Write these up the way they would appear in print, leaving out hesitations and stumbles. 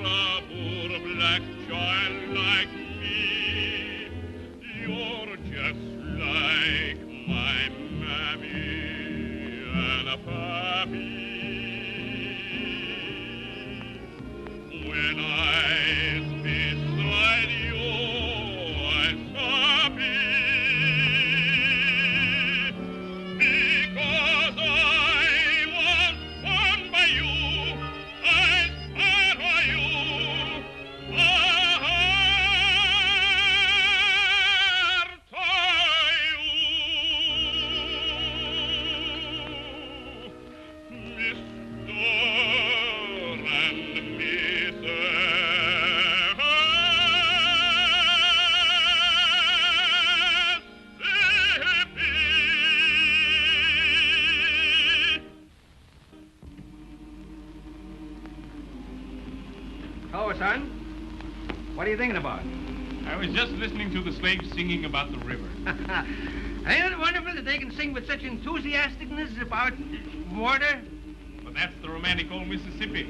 a poor black child like me. You're just like my mammy and a pappy. When I's beside you, I'm happy. Because I was born by you, I follow you. Son, what are you thinking about? I was just listening to the slaves singing about the river. Ain't it wonderful that they can sing with such enthusiasticness about water? But that's the romantic old Mississippi.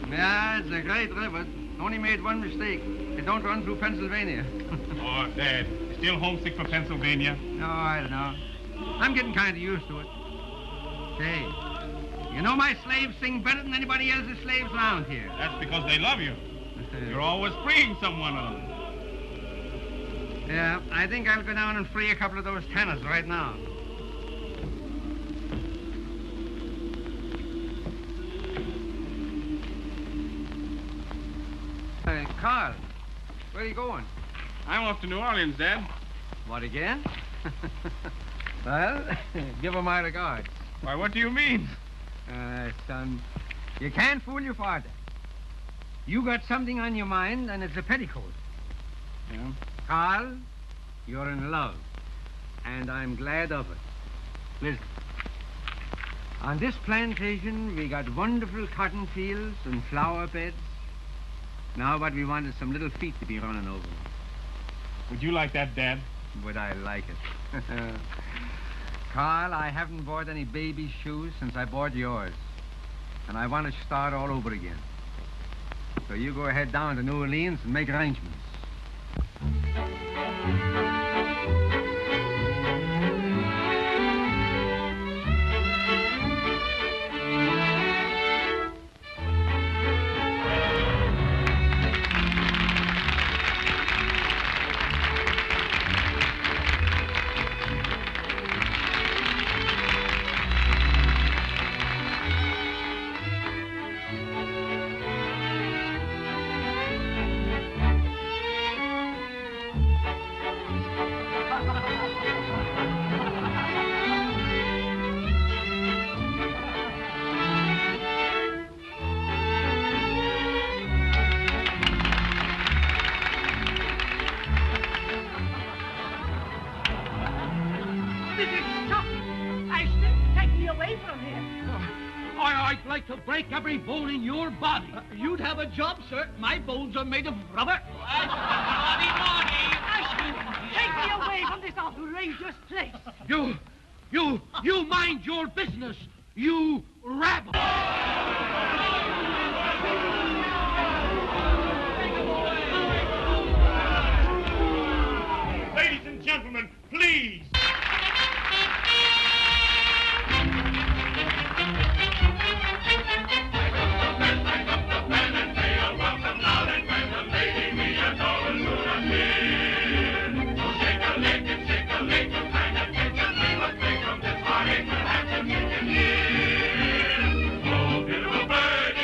Yeah, it's a great river. Only made one mistake. It don't run through Pennsylvania. Oh, Dad, you still homesick for Pennsylvania? No, I don't know. I'm getting kind of used to it. Say, you know my slaves sing better than anybody else's slaves around here. That's because they love you. You're always freeing someone of them. Yeah, I think I'll go down and free a couple of those tenors right now. Hey, Carl, where are you going? I'm off to New Orleans, Dad. What, again? Well, give her my regards. Why, what do you mean? Son, you can't fool your father. You got something on your mind, and it's a petticoat. Yeah? Carl, you're in love, and I'm glad of it. Listen, on this plantation, we got wonderful cotton fields and flower beds. Now what we want is some little feet to be running over. Would you like that, Dad? Would I like it? Carl, I haven't bought any baby shoes since I bought yours, and I want to start all over again. So you go ahead down to New Orleans and make arrangements. To break every bone in your body. You'd have a job, sir. My bones are made of rubber. Take me away from this outrageous place. You mind your business, you rabble. Ladies and gentlemen, please. Oh, beautiful bird.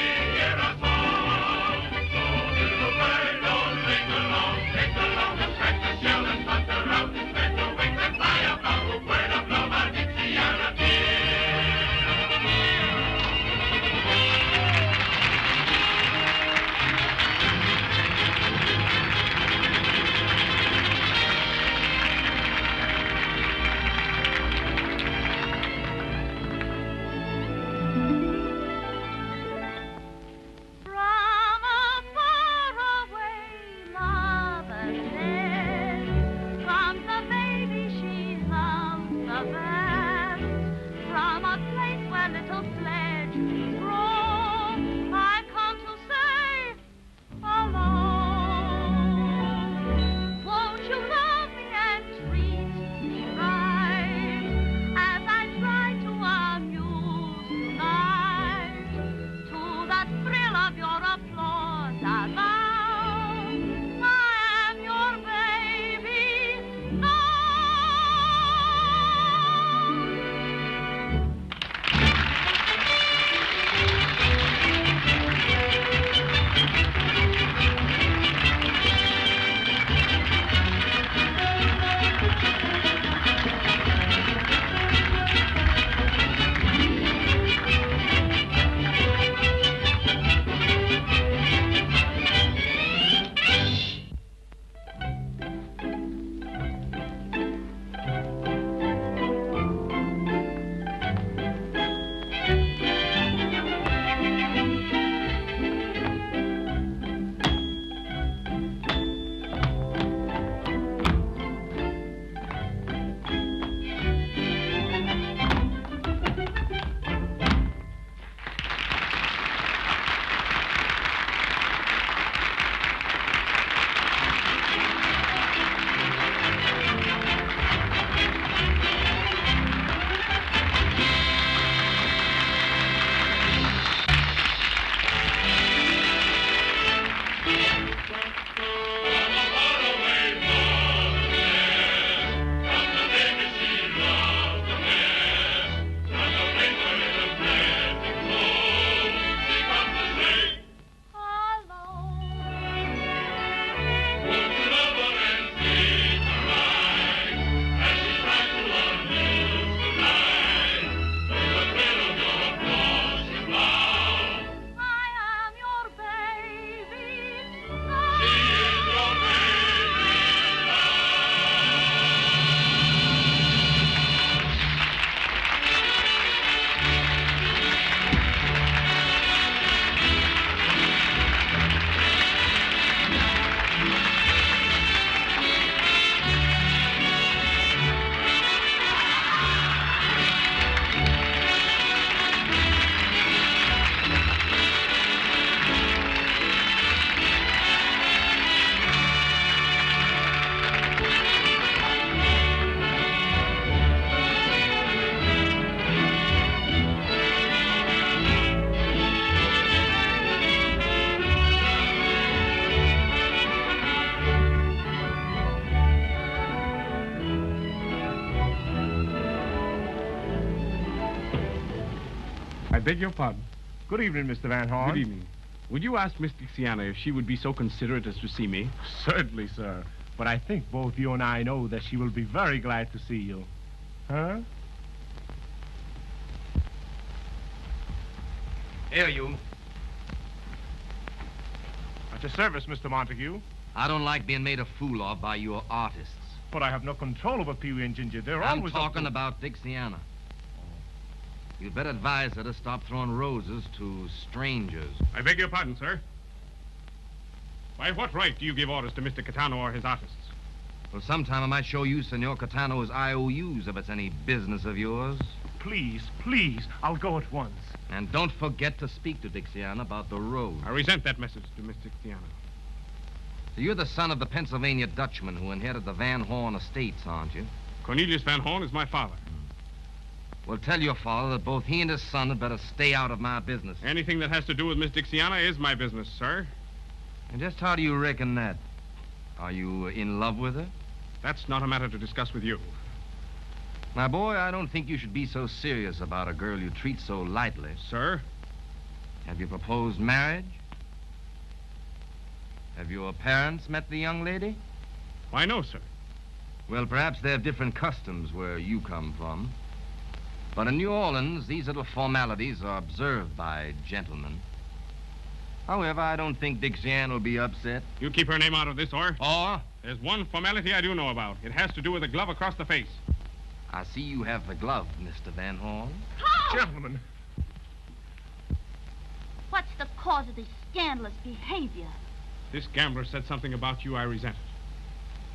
beg your pardon. Good evening, Mr. Van Horn. Good evening. Would you ask Miss Dixiana if she would be so considerate as to see me? Certainly, sir. But I think both you and I know that she will be very glad to see you. Huh? Here, you. At your service, Mr. Montague. I don't like being made a fool of by your artists. But I have no control over Peewee and Ginger. They're I'm always... talking about Dixiana. You'd better advise her to stop throwing roses to strangers. I beg your pardon, sir. By what right do you give orders to Mr. Cayetano or his artists? Well, sometime I might show you Senor Cayetano's IOUs if it's any business of yours. Please, please, I'll go at once. And don't forget to speak to Dixiana about the road. I resent that message to Miss Dixiana. So you're the son of the Pennsylvania Dutchman who inherited the Van Horn estates, aren't you? Cornelius Van Horn is my father. Well, tell your father that both he and his son had better stay out of my business. Anything that has to do with Miss Dixiana is my business, sir. And just how do you reckon that? Are you in love with her? That's not a matter to discuss with you. My boy, I don't think you should be so serious about a girl you treat so lightly. Sir? Have you proposed marriage? Have your parents met the young lady? Why, no, sir. Well, perhaps they have different customs where you come from. But in New Orleans, these little formalities are observed by gentlemen. However, I don't think Dixiana will be upset. You keep her name out of this, or? Or? There's one formality I do know about. It has to do with the glove across the face. I see you have the glove, Mr. Van Horn. Oh! Gentlemen. What's the cause of this scandalous behavior? This gambler said something about you I resented.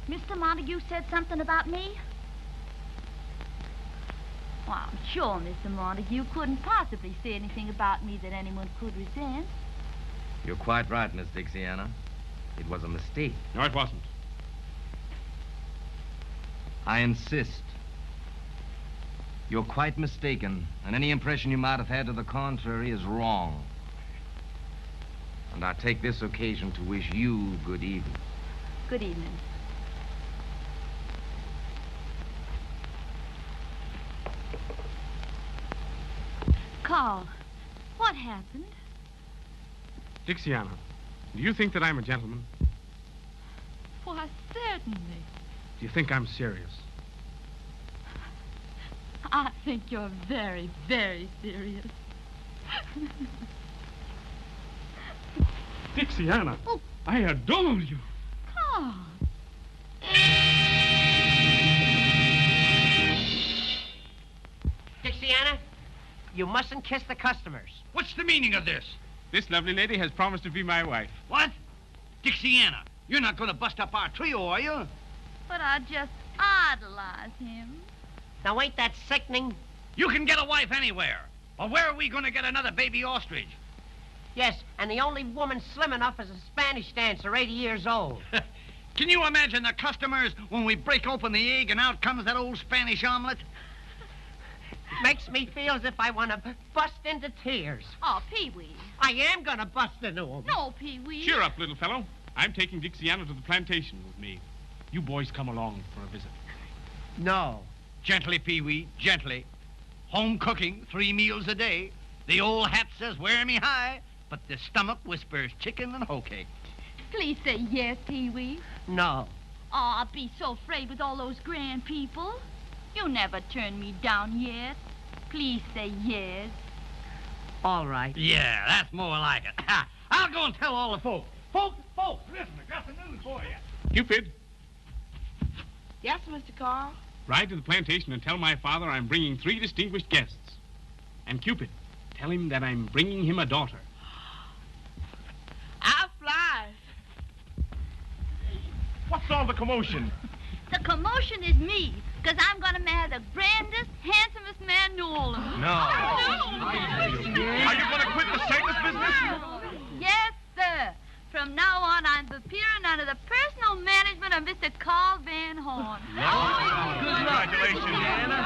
Mr. Montague said something about me? Well, I'm sure Mr. Montague couldn't possibly say anything about me that anyone could resent. You're quite right, Miss Dixiana. It was a mistake. No, it wasn't. I insist. You're quite mistaken, and any impression you might have had to the contrary is wrong. And I take this occasion to wish you good evening. Good evening. Carl, what happened? Dixiana, do you think that I'm a gentleman? Why, certainly. Do you think I'm serious? I think you're very, very serious. Dixiana, Oh. I adore you. Carl. Dixiana, you mustn't kiss the customers. What's the meaning of this? This lovely lady has promised to be my wife. What? Dixiana, you're not going to bust up our trio, are you? But I just idolize him. Now, ain't that sickening? You can get a wife anywhere. But where are we going to get another baby ostrich? Yes, and the only woman slim enough is a Spanish dancer, 80 years old. Can you imagine the customers when we break open the egg and out comes that old Spanish omelet? Makes me feel as if I want to bust into tears. Oh, Peewee. I am going to bust into them. No, Peewee. Cheer up, little fellow. I'm taking Dixiana to the plantation with me. You boys come along for a visit. No. Gently, Peewee, gently. Home cooking, 3 meals a day. The old hat says wear me high, but the stomach whispers chicken and hoe cake. Please say yes, Peewee. No. Oh, I'll be so afraid with all those grand people. You never turned me down yet. Please say yes. All right. Yeah, that's more like it. Ha! I'll go and tell all the folks. Folks, listen, I got some news for you. Cupid, Yes, Mr. Carl. ride to the plantation and tell my father I'm bringing 3 distinguished guests. And Cupid, tell him that I'm bringing him a daughter. I'll fly. What's all the commotion? The commotion is me, because I'm going to marry the grandest, handsomest man in New Orleans. No. Are you going to quit the circus business? Yes, sir. From now on, I'm appearing under the personal management of Mr. Carl Van Horn. Congratulations, Diana.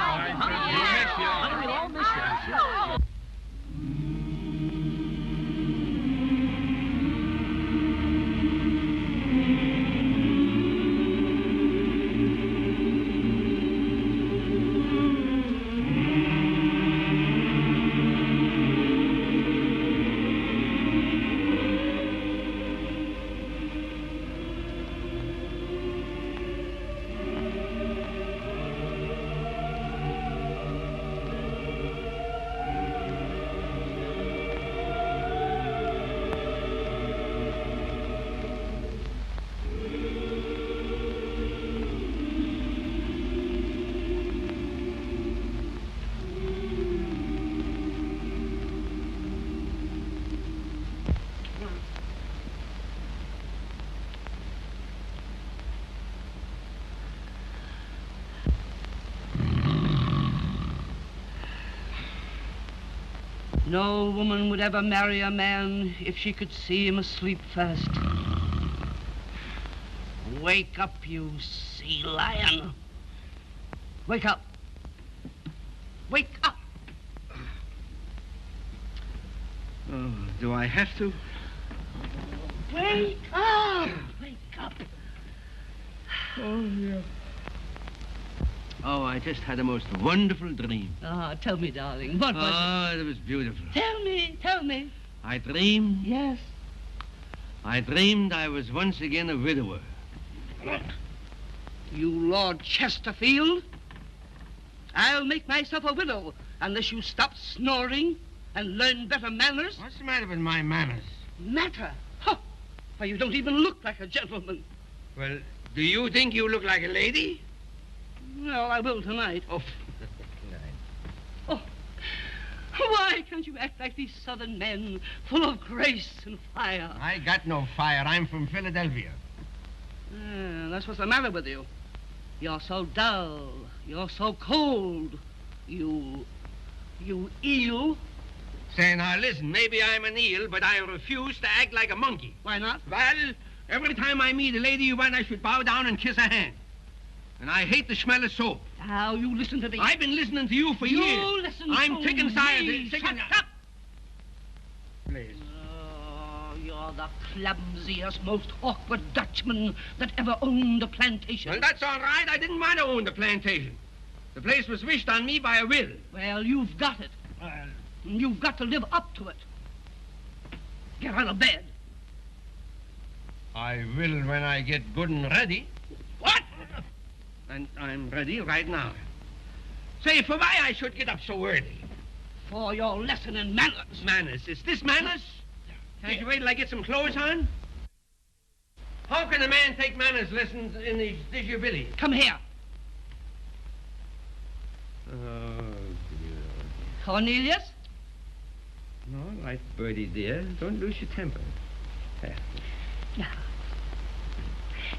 No woman would ever marry a man if she could see him asleep first. Wake up, you sea lion. Wake up. Wake up. Oh, do I have to? Wake up. Wake up. Oh, yeah. Oh, I just had a most wonderful dream. Ah, tell me, darling, what was it? Oh, it was beautiful. Tell me. I dreamed. Yes. I dreamed I was once again a widower. You Lord Chesterfield? I'll make myself a widow unless you stop snoring and learn better manners. What's the matter with my manners? Matter? Huh. Why, you don't even look like a gentleman. Well, do you think you look like a lady? Well, I will tonight. Oh, Oh, why can't you act like these southern men, full of grace and fire? I got no fire. I'm from Philadelphia. That's what's the matter with you. You're so dull. You're so cold. You eel. Say, now listen, maybe I'm an eel, but I refuse to act like a monkey. Why not? Well, every time I meet a lady you want, I should bow down and kiss her hand. And I hate the smell of soap. Now, you listen to me. I've been listening to you for years. You listen I'm to sick and tired. me. Sick Shut and... up. Please. Oh, you're the clumsiest, most awkward Dutchman that ever owned a plantation. Well, that's all right. I didn't want to own the plantation. The place was wished on me by a will. Well, you've got it. You've got to live up to it. Get out of bed. I will when I get good and ready. What? And I'm ready right now. Say, for why I should get up so early? For your lesson in manners. Manners? Is this manners? Can't you wait till I get some clothes on? How can a man take manners lessons in his disability? Come here. Oh, dear. Cornelius? No, right, Birdie, dear. Don't lose your temper.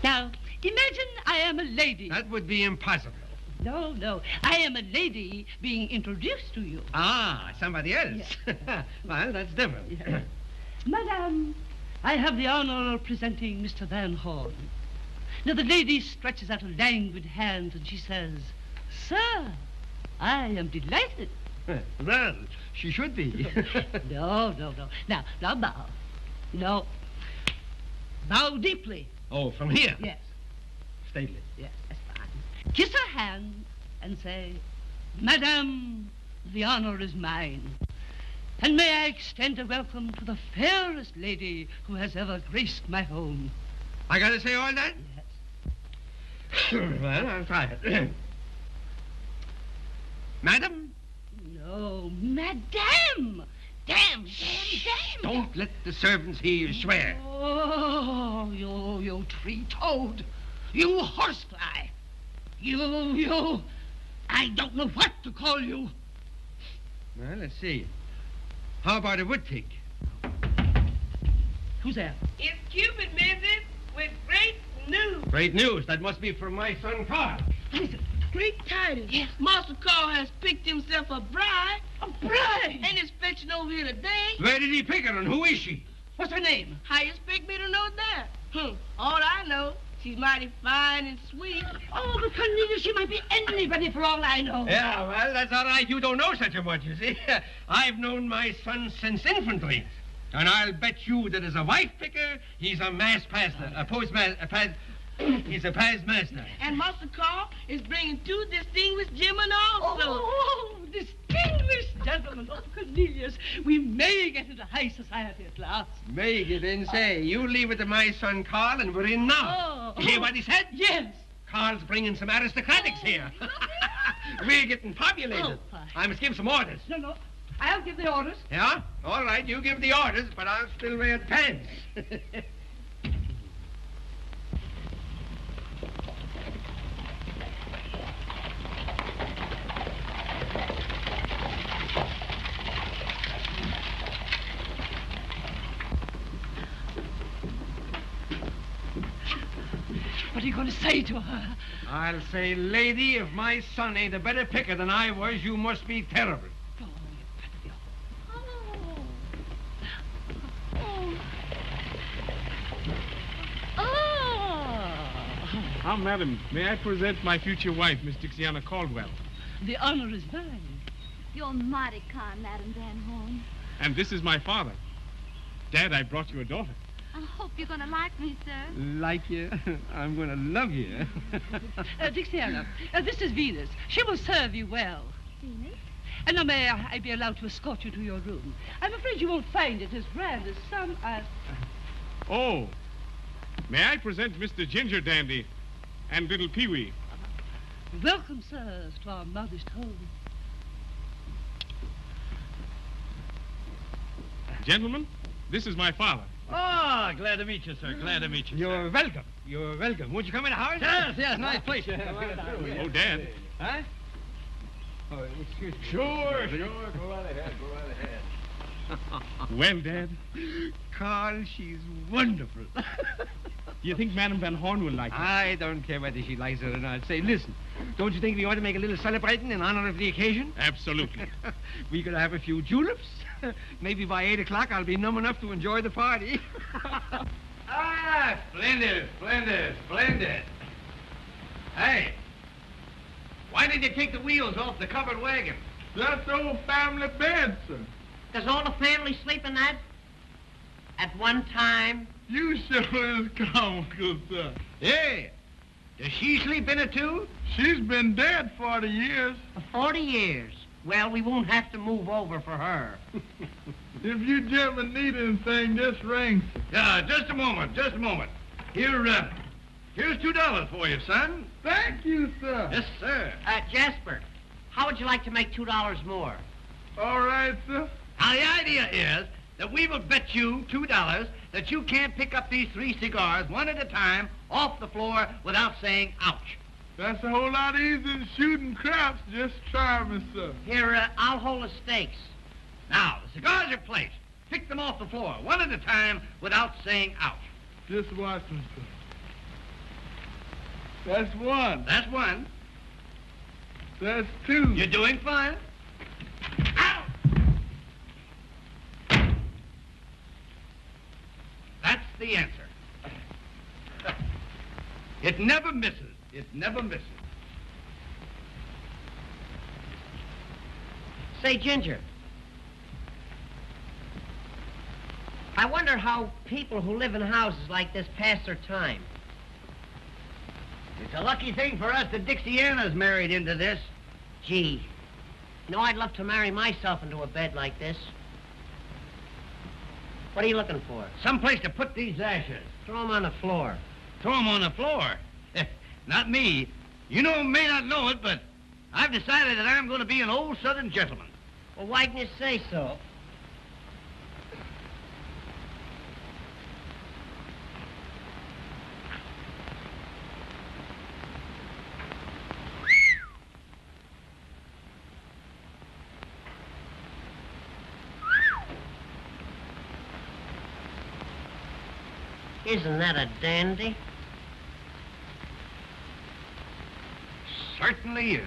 Now, imagine I am a lady. That would be impossible. No. I am a lady being introduced to you. Ah, somebody else. Yeah. Well, that's different. Yeah. Madame, I have the honor of presenting Mr. Van Horn. Now, the lady stretches out a languid hand and she says, Sir, I am delighted. Well, she should be. No. Now bow. No. Bow deeply. Oh, from here? Yes. Stately. Yes, that's fine. Kiss her hand and say, Madame, the honor is mine. And may I extend a welcome to the fairest lady who has ever graced my home. I gotta say all that? Yes. Well, I'll try it. Madam? No, Madame. Damn. Don't let the servants hear you swear. Oh, you tree-toad. You horsefly. You. I don't know what to call you. Well, let's see. How about a wood pig? Who's there? It's Cupid, Mrs., with great news. Great news. That must be from my son, Carl. Listen. Great tidings. Yes. Master Carl has picked himself a bride. A bride? And is fetching over here today. Where did he pick her, and who is she? What's her name? How you expect me to know that? All I know, she's mighty fine and sweet. Oh, but Cornelius, she might be anybody for all I know. Yeah, well, that's all right. You don't know such a much, you see. I've known my son since infantry. And I'll bet you that as a wife picker, he's a mass pastor, a postmaster, he's a past master. And Master Carl is bringing 2 distinguished gentlemen also. Oh, distinguished gentlemen. Oh, Cornelius, we may get into high society at last. May get in, say. You leave it to my son Carl, and we're in now. Oh. You hear what he said? Yes. Carl's bringing some aristocratics here. We're getting populated. Oh, I must give some orders. No. I'll give the orders. Yeah? All right, you give the orders, but I'll still wear the pants. What are you going to say to her? I'll say, lady, if my son ain't a better picker than I was, you must be terrible. Ah, madam, may I present my future wife, Miss Dixiana Caldwell? The honor is mine. You're mighty kind, Madam Van Horn. And this is my father. Dad, I brought you a daughter. I hope you're going to like me, sir. Like you? I'm going to love you. Dixiana, this is Venus. She will serve you well. Venus? And now may I be allowed to escort you to your room? I'm afraid you won't find it as grand as some. Oh, may I present Mr. Ginger Dandy and little Peewee? Welcome, sirs, to our modest home. Gentlemen, this is my father. Oh, glad to meet you, sir. Glad to meet you, You're welcome. You're welcome. Won't you come in the house? Yes, nice place. Oh, Dad. Huh? Oh, excuse me. Sure. Go right ahead. Well, Dad, Carl, she's wonderful. do you think Madam Van Horn will like her? I don't care whether she likes it or not. Say, listen, don't you think we ought to make a little celebrating in honor of the occasion? Absolutely. We could have a few juleps. Maybe by 8 o'clock I'll be numb enough to enjoy the party. Ah, splendid. Hey, why did you take the wheels off the covered wagon? That's old family bed, sir. Does all the family sleep in that? At one time? You sure is comical, sir. Hey, does she sleep in it, too? She's been dead 40 years. 40 years. Well, we won't have to move over for her. If you gentlemen need anything, just ring. Just a moment. Here's $2 for you, son. Thank you, sir. Yes, sir. Jasper, how would you like to make $2 more? All right, sir. Now, the idea is that we will bet you $2 that you can't pick up these 3 cigars one at a time off the floor without saying ouch. That's a whole lot easier than shooting craps. Just try me, sir. Here, I'll hold the stakes. Now, the cigars are placed. Pick them off the floor one at a time without saying ouch. Just watch me, sir. That's one. That's one. That's two. You're doing fine. Ow! That's the answer. It never misses. It never misses. Say, Ginger, I wonder how people who live in houses like this pass their time. It's a lucky thing for us that Dixiana's married into this. Gee, you know, I'd love to marry myself into a bed like this. What are you looking for? Someplace to put these ashes. Throw them on the floor. Throw them on the floor. Not me. You may not know it, but I've decided that I'm going to be an old Southern gentleman. Well, why didn't you say so? Isn't that a dandy? Certainly is.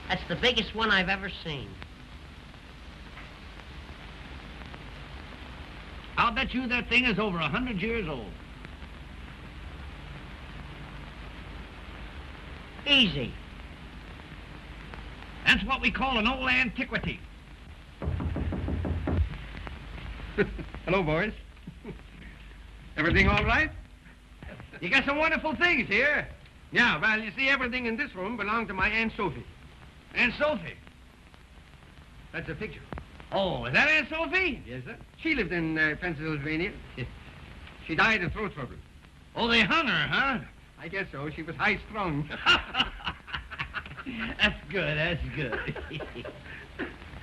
That's the biggest one I've ever seen. I'll bet you that thing is over 100 years old. Easy. That's what we call an old antiquity. Hello, boys. Everything all right? You got some wonderful things here. Yeah, well, you see, everything in this room belonged to my Aunt Sophie. Aunt Sophie. That's a picture. Oh, is that Aunt Sophie? Yes, sir. She lived in Pennsylvania. She died of throat trouble. Oh, they hung her, huh? I guess so. She was high-strung. That's good, that's good.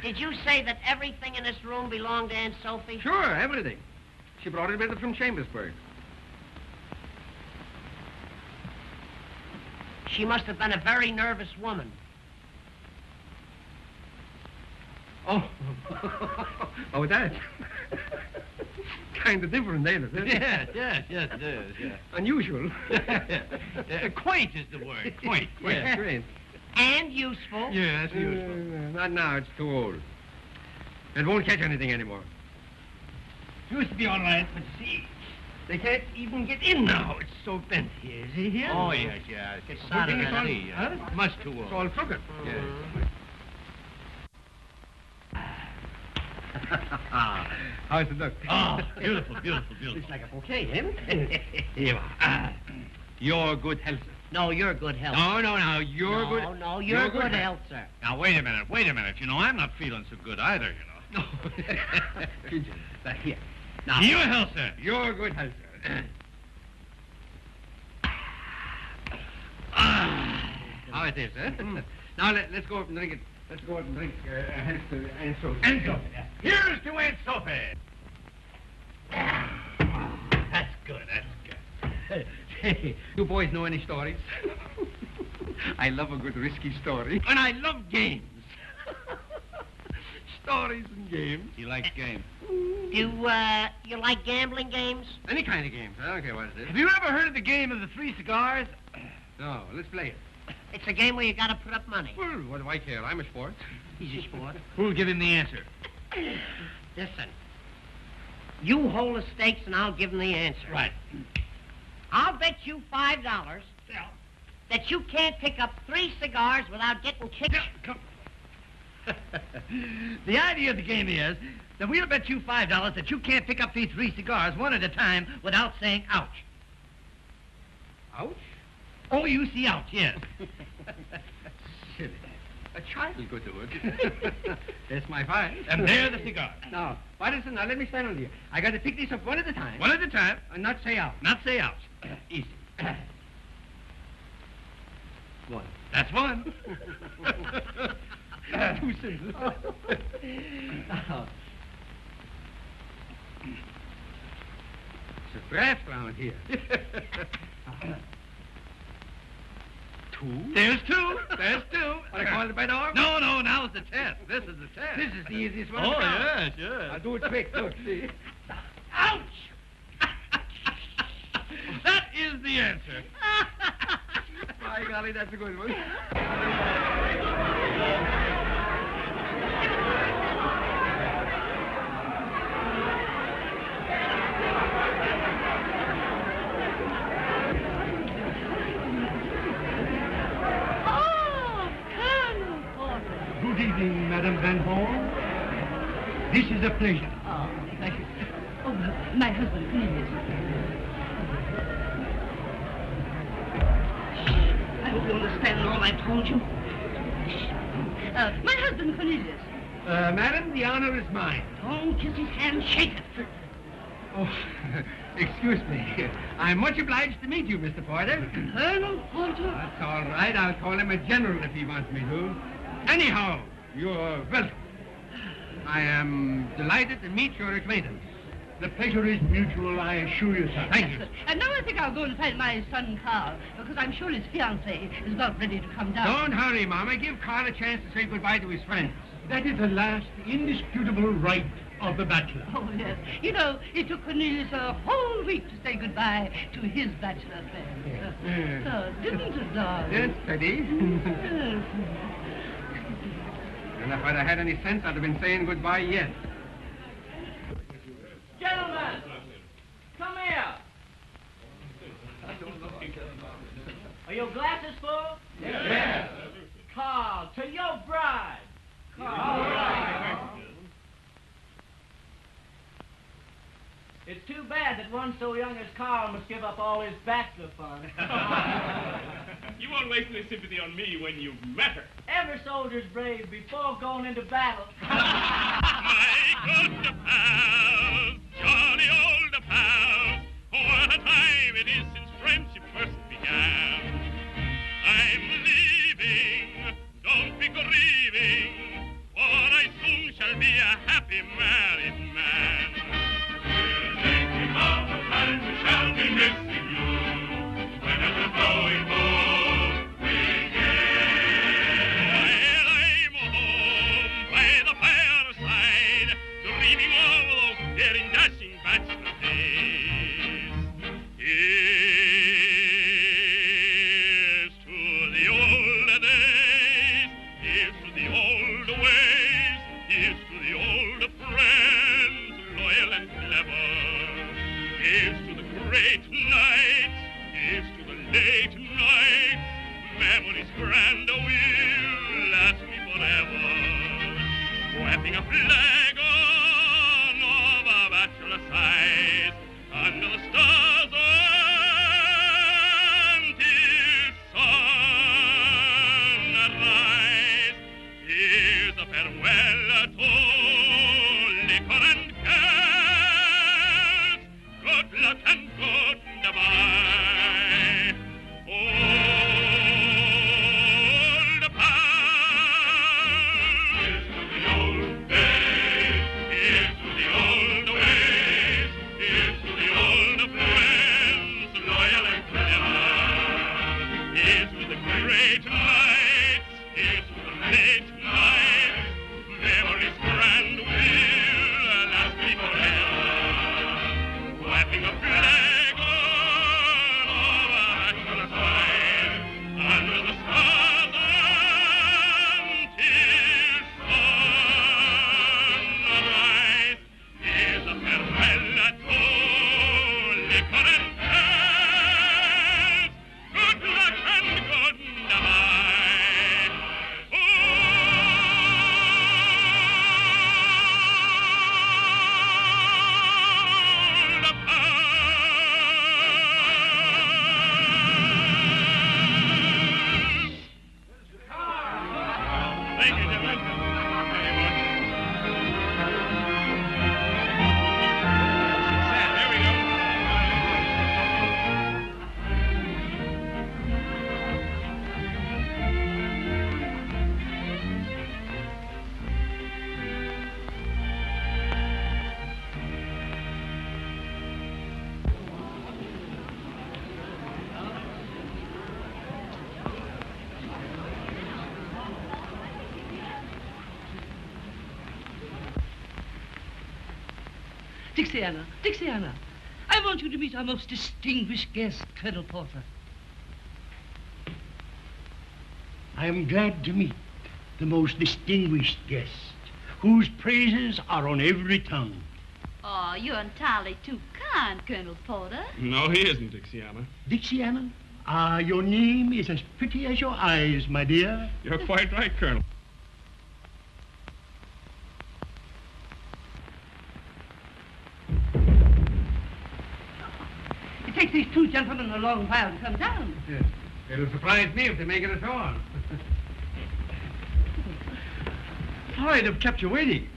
Did you say that everything in this room belonged to Aunt Sophie? Sure, everything. She brought it with her from Chambersburg. She must have been a very nervous woman. Oh. Oh, that. Kind of different, ain't it? Yes, it is, yeah. Unusual. Quaint is the word, quaint. Yeah, quaint. And useful. Yeah, that's useful. Not now, it's too old. It won't catch anything anymore. Used to be all right, but see, they can't even get in now. It's so bent here. Is he here? Oh, yes, yeah. It's All, huh? Much too old. It's all crooked. Yes. How's it look? Oh, beautiful, beautiful, beautiful. Looks like a bouquet, eh? Here you are. Your good health, sir. No, you're good health. No, you're good. No, you're good health, sir. Now, wait a minute. You know, I'm not feeling so good either, you know. No. Here. Now, Your health, sir. your good health, sir. How it is, eh? Now, let's go up and drink it. Let's go up and drink health to Aunt Sophie. Aunt Sophie. Here's to Aunt Sophie. That's good, Hey, you boys know any stories? I love a good risky story. And I love games. Stories and games. He likes games. You like gambling games? Any kind of games. I don't care what it is. Have you ever heard of the game of the 3 cigars? No, let's play it. It's a game where you gotta put up money. Well, what do I care? I'm a sport. He's a sport. Who'll give him the answer? Listen. You hold the stakes and I'll give him the answer. Right. I'll bet you $5 that you can't pick up 3 cigars without getting kicked. Come. The idea of the game is that we'll bet you $5 that you can't pick up these 3 cigars one at a time without saying ouch. Ouch? O-U-C, ouch, yes. Silly. A child could do it. That's my five. And there the cigars. Now, listen, now let me stand on here. I got to pick these up one at a time. One at a time. And not say ouch. Not say ouch. Easy. One. That's one. Too simple. It's a draft round here. Two? There's two. There's two. Want to call it by dog? No, now's the test. This is the test. This is the easiest one. Oh, to count. yes, yes. I'll do it quick. Look, see. Ouch! That is the answer. By golly, that's a good one. Good evening, Madame Van Horn. This is a pleasure. Oh, thank you. Oh, my husband, Cornelius. I hope you understand all I've told you. My husband, Cornelius. Madam, the honor is mine. Don't kiss his hand, shake it. Oh, excuse me. I'm much obliged to meet you, Mr. Porter. Colonel Porter? That's all right. I'll call him a general if he wants me to. Anyhow, you're welcome. I am delighted to meet your acquaintance. The pleasure is mutual, I assure you, sir. Thank you. And now I think I'll go and find my son, Carl, because I'm sure his fiancée is about ready to come down. Don't hurry, Mama. Give Carl a chance to say goodbye to his friends. That is the last indisputable right of the bachelor. Oh, yes. You know, it took Cornelius a whole week to say goodbye to his bachelor friends. Yes. Oh, didn't it, darling? Yes, Teddy. Yes. And if I'd have had any sense, I'd have been saying goodbye yet. Gentlemen, come here. Are your glasses full? Yes. Carl, to your bride. Carl. It's too bad that one so young as Carl must give up all his bachelor fun. You won't waste any sympathy on me when you've met her. Every soldier's brave before going into battle. My good pals, jolly old pals, what a time it is since friendship first began. I'm leaving, don't be grieving, for I soon shall be a happy married man. We'll take him off and we shall be missing you, when at the blowing boat we while I'm home by the fireside, dreaming of those daring, dashing bachelor days. Here's to the old days, here's to the old ways, here's to the old friends, loyal and clever. Here's to the great nights. Here's to the late nights. Memories grand will last me forever. Wrapping a flag on of our bachelor side under the stars until sunrise. Here's a farewell to liquor and cares. Good luck and goodbye. Old pals. Here's to the old days. Here's to the old ways. Here's to the old friends, loyal and clever. Here's to the great nights. Here's to the late nights. Memories grand will last me forever. Wiping a flag on our bachelor side under the stars until sunrise. Here's a farewell to liquor and cares. Good luck and goodbye. Thank you, gentlemen. Very much. Sad. Here we go. Dixiana, Dixiana, I want you to meet our most distinguished guest, Colonel Porter. I am glad to meet the most distinguished guest, whose praises are on every tongue. Oh, you're entirely too kind, Colonel Porter. No, he isn't, Dixiana. Dixiana, your name is as pretty as your eyes, my dear. You're quite right, Colonel. It takes these two gentlemen a long while to come down. Yes. It'll surprise me if they make it at all. Sorry to have kept you waiting.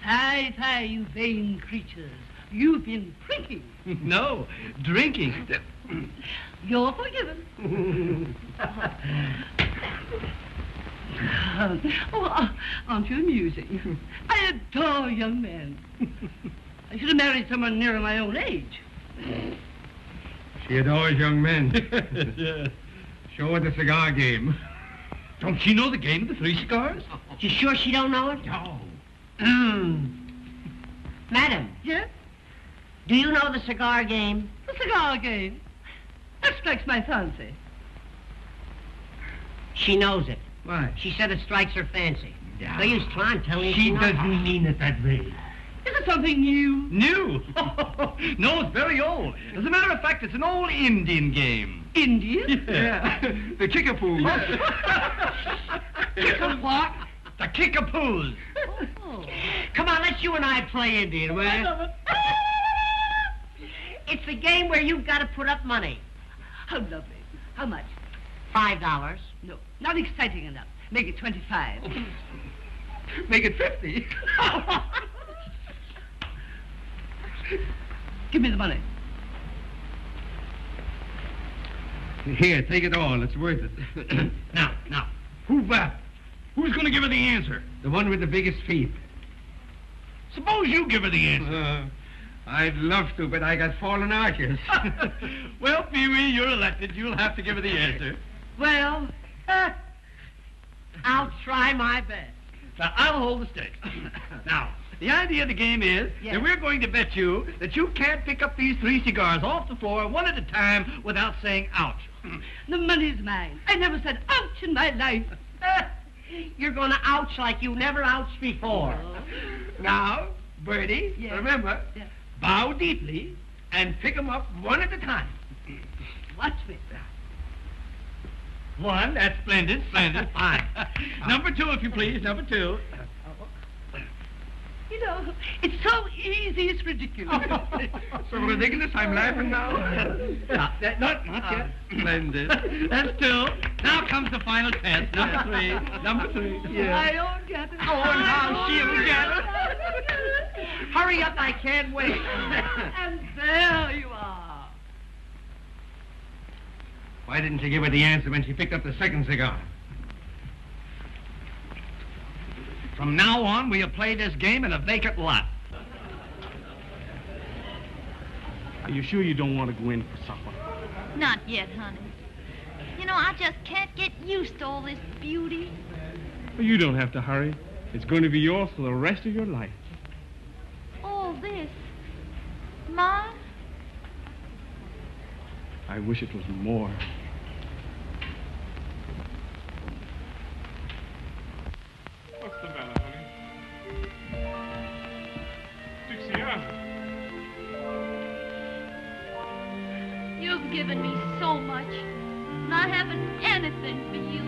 Fie, fie, you vain creatures. You've been drinking. No, drinking. You're forgiven. Aren't you amusing? I adore young men. I should have married someone nearer my own age. She adores young men. Yes. Show her the cigar game. Don't she know the game of the three cigars? You sure she don't know it? No. Madam, Yes? do you know the cigar game? The cigar game. That strikes my fancy. She knows it. Why? She said it strikes her fancy. Yeah. No use trying to tell me She knows. doesn't mean it that way. Is it something new? New? No, it's very old. As a matter of fact, it's an old Indian game. Indian? Yeah. The kickapoo. Kick a what? The kickapoos. Oh. Come on, let's you and I play Indian, will you? It's a game where you've got to put up money. How lovely. How much? $5. No, not exciting enough. Make it 25. Make it 50. Give me the money. Here, take it all. It's worth it. Now, who's going to give her the answer? The one with the biggest feet. Suppose you give her the answer. I'd love to, but I got fallen arches. Well, Peewee, you're elected. You'll have to give her the answer. Well, I'll try my best. Now, I'll hold the stakes. Now, the idea of the game is that we're going to bet you that you can't pick up these three cigars off the floor one at a time without saying ouch. The money's mine. I never said ouch in my life. You're going to ouch like you never ouched before. Now, Birdie, Yes. remember, Yes. bow deeply, and pick 'em up one at a time. Watch me. One, that's splendid, splendid, fine. Number 2, if you please, number 2. You know, it's so easy, it's ridiculous. So ridiculous, I'm laughing now. Not yet. Splendid. That's 2. Now comes the final test. Number 3. Number 3. Yeah. I don't get it. Oh, now she'll get it. Hurry up, I can't wait. And there you are. Why didn't you give her the answer when she picked up the second cigar? From now on, we'll play this game in a vacant lot. Are you sure you don't want to go in for supper? Not yet, honey. You know, I just can't get used to all this beauty. Well, you don't have to hurry. It's going to be yours for the rest of your life. All this. Mine? I wish it was more. What's the matter, honey? Dixiana. You've given me so much, and I haven't anything for you.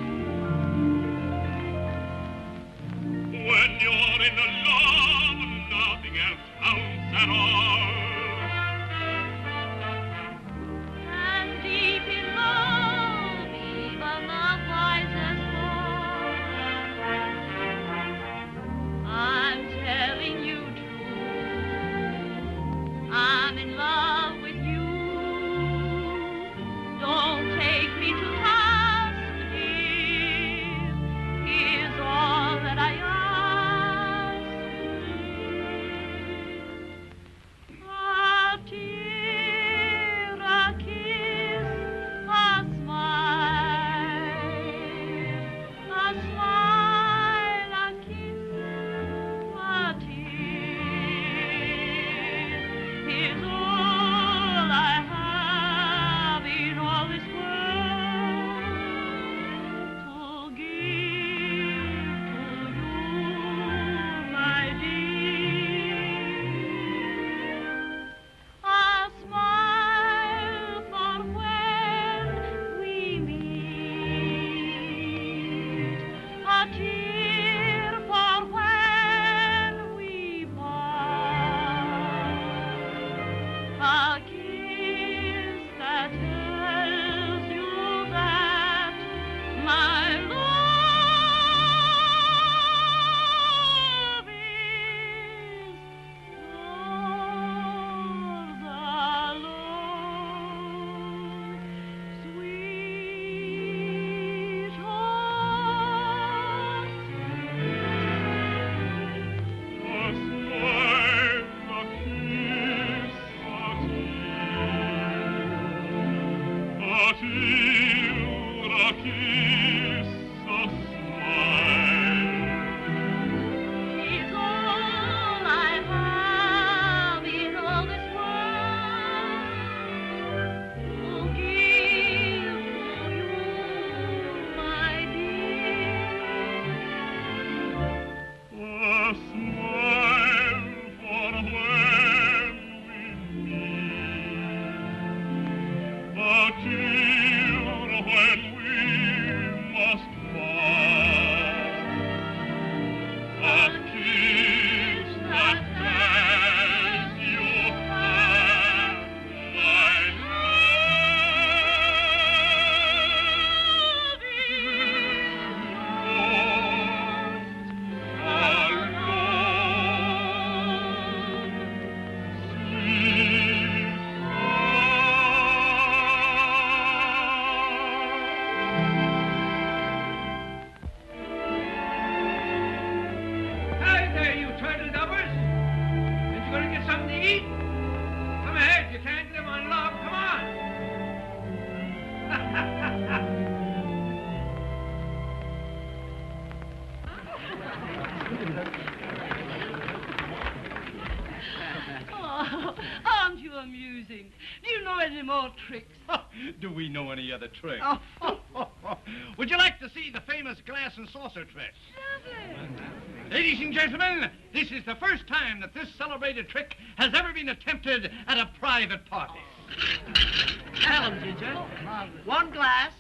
When you're in love, nothing else counts at all. And deep in love, even the wisest fall. I'm telling you true, I'm in love with you. Don't take me to task, dear. Here's all that I ask. A tear, a kiss, a smile, a smile, a kiss, a tear. Here's all I have in all this world to give to you, my dear. A smile for when we meet, a tear for when we part, a kiss that tells you that my love is yours alone, sweetheart. A smile, a kiss, a tear, a kiss, a smile. Is all I have in all this world to give to you, my dear. A smile for when we meet, a tear when we must part, a kiss that tells you that my love is Hey there, you turtle dubbers. Ain't you gonna get something to eat? Come ahead, you can't live on love. Come on. Oh, aren't you amusing? Do you know any more tricks? Do we know any other tricks? Oh. Would you like to see the famous glass and saucer trick? Lovely. Ladies and gentlemen, this is the first time that this celebrated trick has ever been attempted at a private party. Tell him, Ginger. One glass.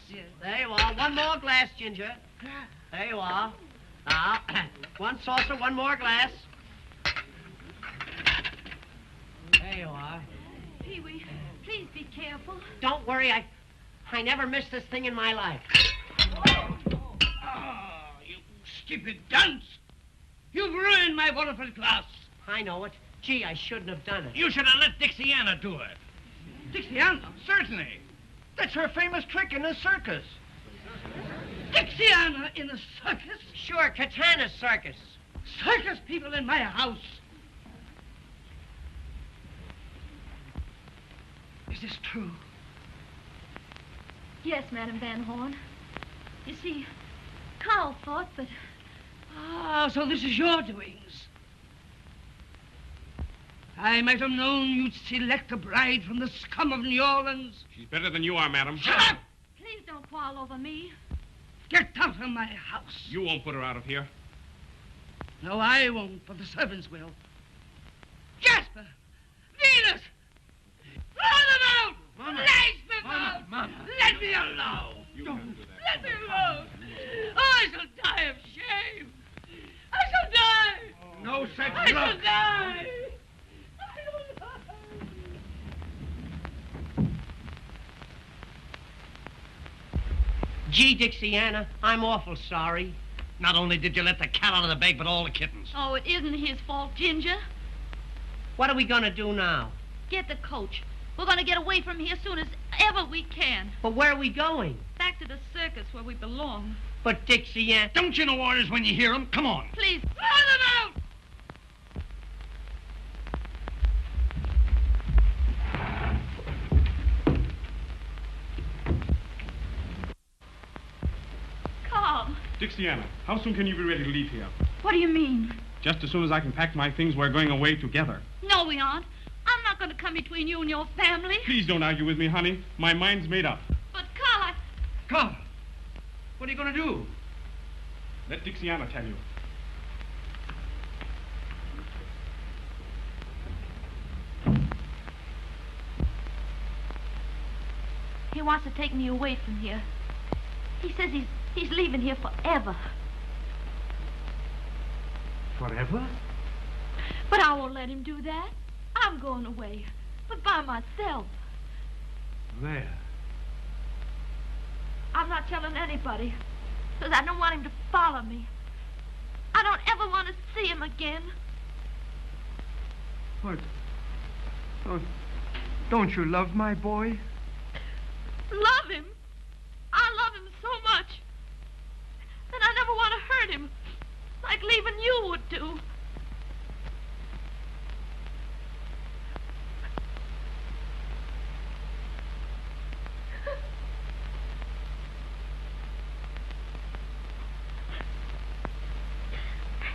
There you are. One more glass, Ginger. There you are. Now, one saucer, one more glass. There you are. Peewee, please be careful. Don't worry, I never missed this thing in my life. Oh, you stupid dunce! You've ruined my wonderful glass. I know it. Gee, I shouldn't have done it. You should have let Dixiana do it. Dixiana? Certainly. That's her famous trick in the circus. Dixiana in a circus? Sure, Cayetano circus. Circus people in my house. Is this true? Yes, Madam Van Horn. You see, Carl thought that... Ah, so this is your doings. I might have known you'd select a bride from the scum of New Orleans. She's better than you are, madam. Shut up! Please don't quarrel over me. Get out of my house. You won't put her out of here. No, I won't, but the servants will. Jasper! Venus! Throw them out! Mama. Lash them out! Mama. Let me alone! Don't. Let me alone! Oh, I shall die of shame! I shall die! No such I luck. shall die! Gee, Dixiana, I'm awful sorry. Not only did you let the cat out of the bag, but all the kittens. Oh, it isn't his fault, Ginger. What are we gonna do now? Get the coach. We're going to get away from here as soon as ever we can. But where are we going? Back to the circus where we belong. But Dixiana... Don't you know orders when you hear them? Come on. Please, Throw them out! Carl. Dixiana, how soon can you be ready to leave here? What do you mean? Just as soon as I can pack my things, we're going away together. No, we aren't. I'm not going to come between you and your family. Please don't argue with me, honey. My mind's made up. But, Carl, Come. What are you going to do? Let Dixiana tell you. he wants to take me away from here. He says he's leaving here forever. Forever? But I won't let him do that. I'm going away, but by myself. Where? I'm not telling anybody, because I don't want him to follow me. I don't ever want to see him again. What? Don't you love my boy? Love him? I love him so much that I never want to hurt him, like leaving you would do.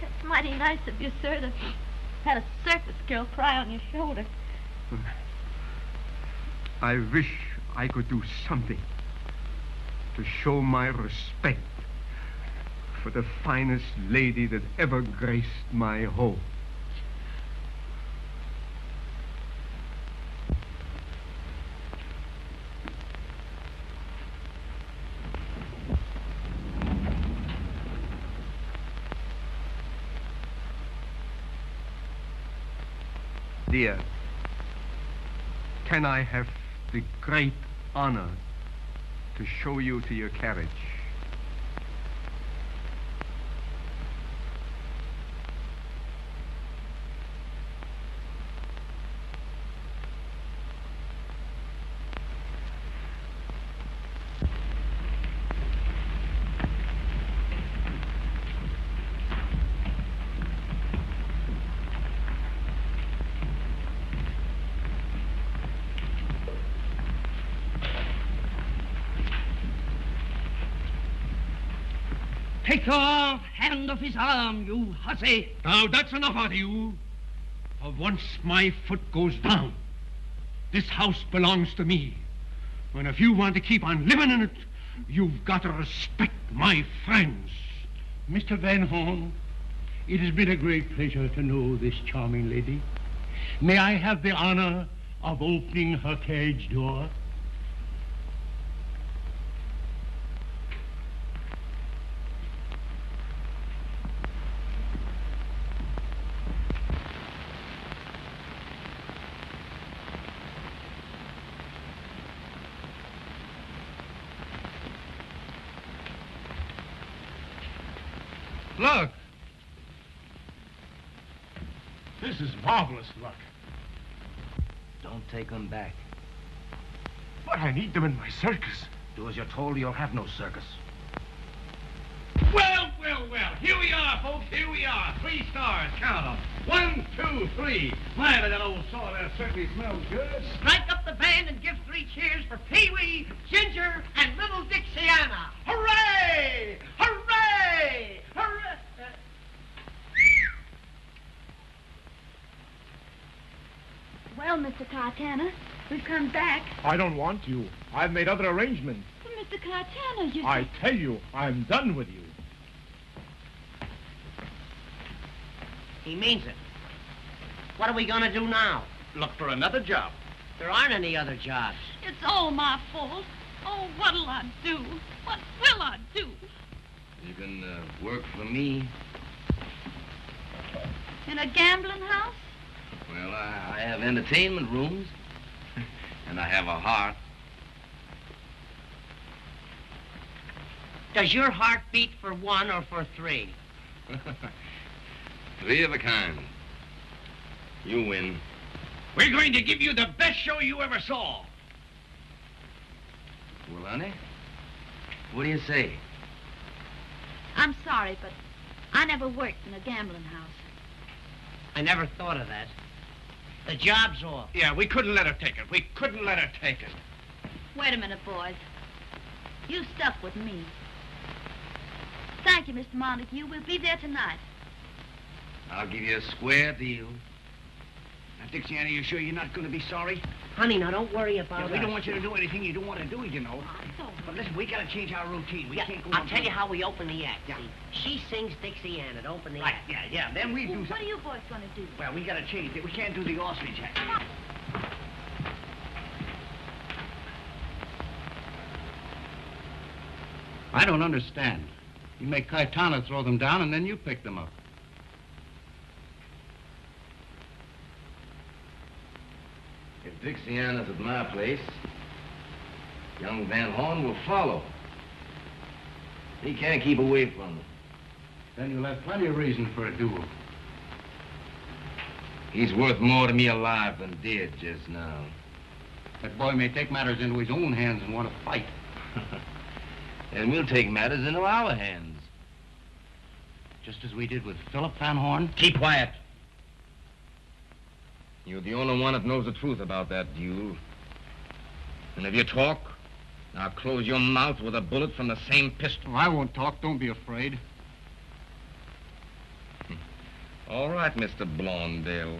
It's mighty nice of you, sir, to have a circus girl cry on your shoulder. I wish I could do something to show my respect for the finest lady that ever graced my home. Dear, can I have the great honor to show you to your carriage? Take your hand off his arm, you hussy. Now, that's enough out of you. For once my foot goes down, this house belongs to me. And if you want to keep on living in it, you've got to respect my friends. Mr. Van Horn, It has been a great pleasure to know this charming lady. May I have the honor of opening her carriage door? Look! This is marvelous luck. Don't take them back. But I need them in my circus. Do as you're told, or you'll have no circus. Well, well, well. Here we are, folks. Here we are. 3 stars. Count them. 1, 2, 3. My, but that old sawdust certainly smells good. Strike up the band and give 3 cheers for Peewee, Ginger, and little Dixiana. Hooray! Hooray! Hooray! Well, Mr. Cayetano, we've come back. I don't want you. I've made other arrangements. But Mr. Cayetano, you... I tell you, I'm done with you. He means it. What are we going to do now? Look for another job. There aren't any other jobs. It's all my fault. Oh, what'll I do? What will I do? You can work for me. In a gambling house? Well, I have entertainment rooms. And I have a heart. Does your heart beat for 1 or for 3? 3 of a kind. You win. We're going to give you the best show you ever saw. Well, honey, what do you say? I'm sorry, but I never worked in a gambling house. I never thought of that. The job's off. Yeah, we couldn't let her take it. We couldn't let her take it. Wait a minute, boys. You stuck with me. Thank you, Mr. Montague. We'll be there tonight. I'll give you a square deal. Now, Dixiana, you sure you're not going to be sorry? Honey, now don't worry about it. We don't want you to do anything you don't want to do, you know. Oh, But listen, we got to change our routine. We can't go I'll on tell you doing- how we open the act. Yeah. See, she sings Dixiana to open the Right, act. yeah. Then we do What something. are you boys going to do? Well, we got to change it. We can't do the ostrich act. I don't understand. You make Cayetano throw them down, and then you pick them up. If Dixiana's at my place, young Van Horn will follow. He can't keep away from them. Then you'll have plenty of reason for a duel. He's worth more to me alive than dead just now. That boy may take matters into his own hands and want to fight. And we'll take matters into our hands. Just as we did with Philip Van Horn. Keep quiet. You're the only one that knows the truth about that duel. And if you talk, I'll close your mouth with a bullet from the same pistol. Oh, I won't talk. Don't be afraid. All right, Mr. Blondell.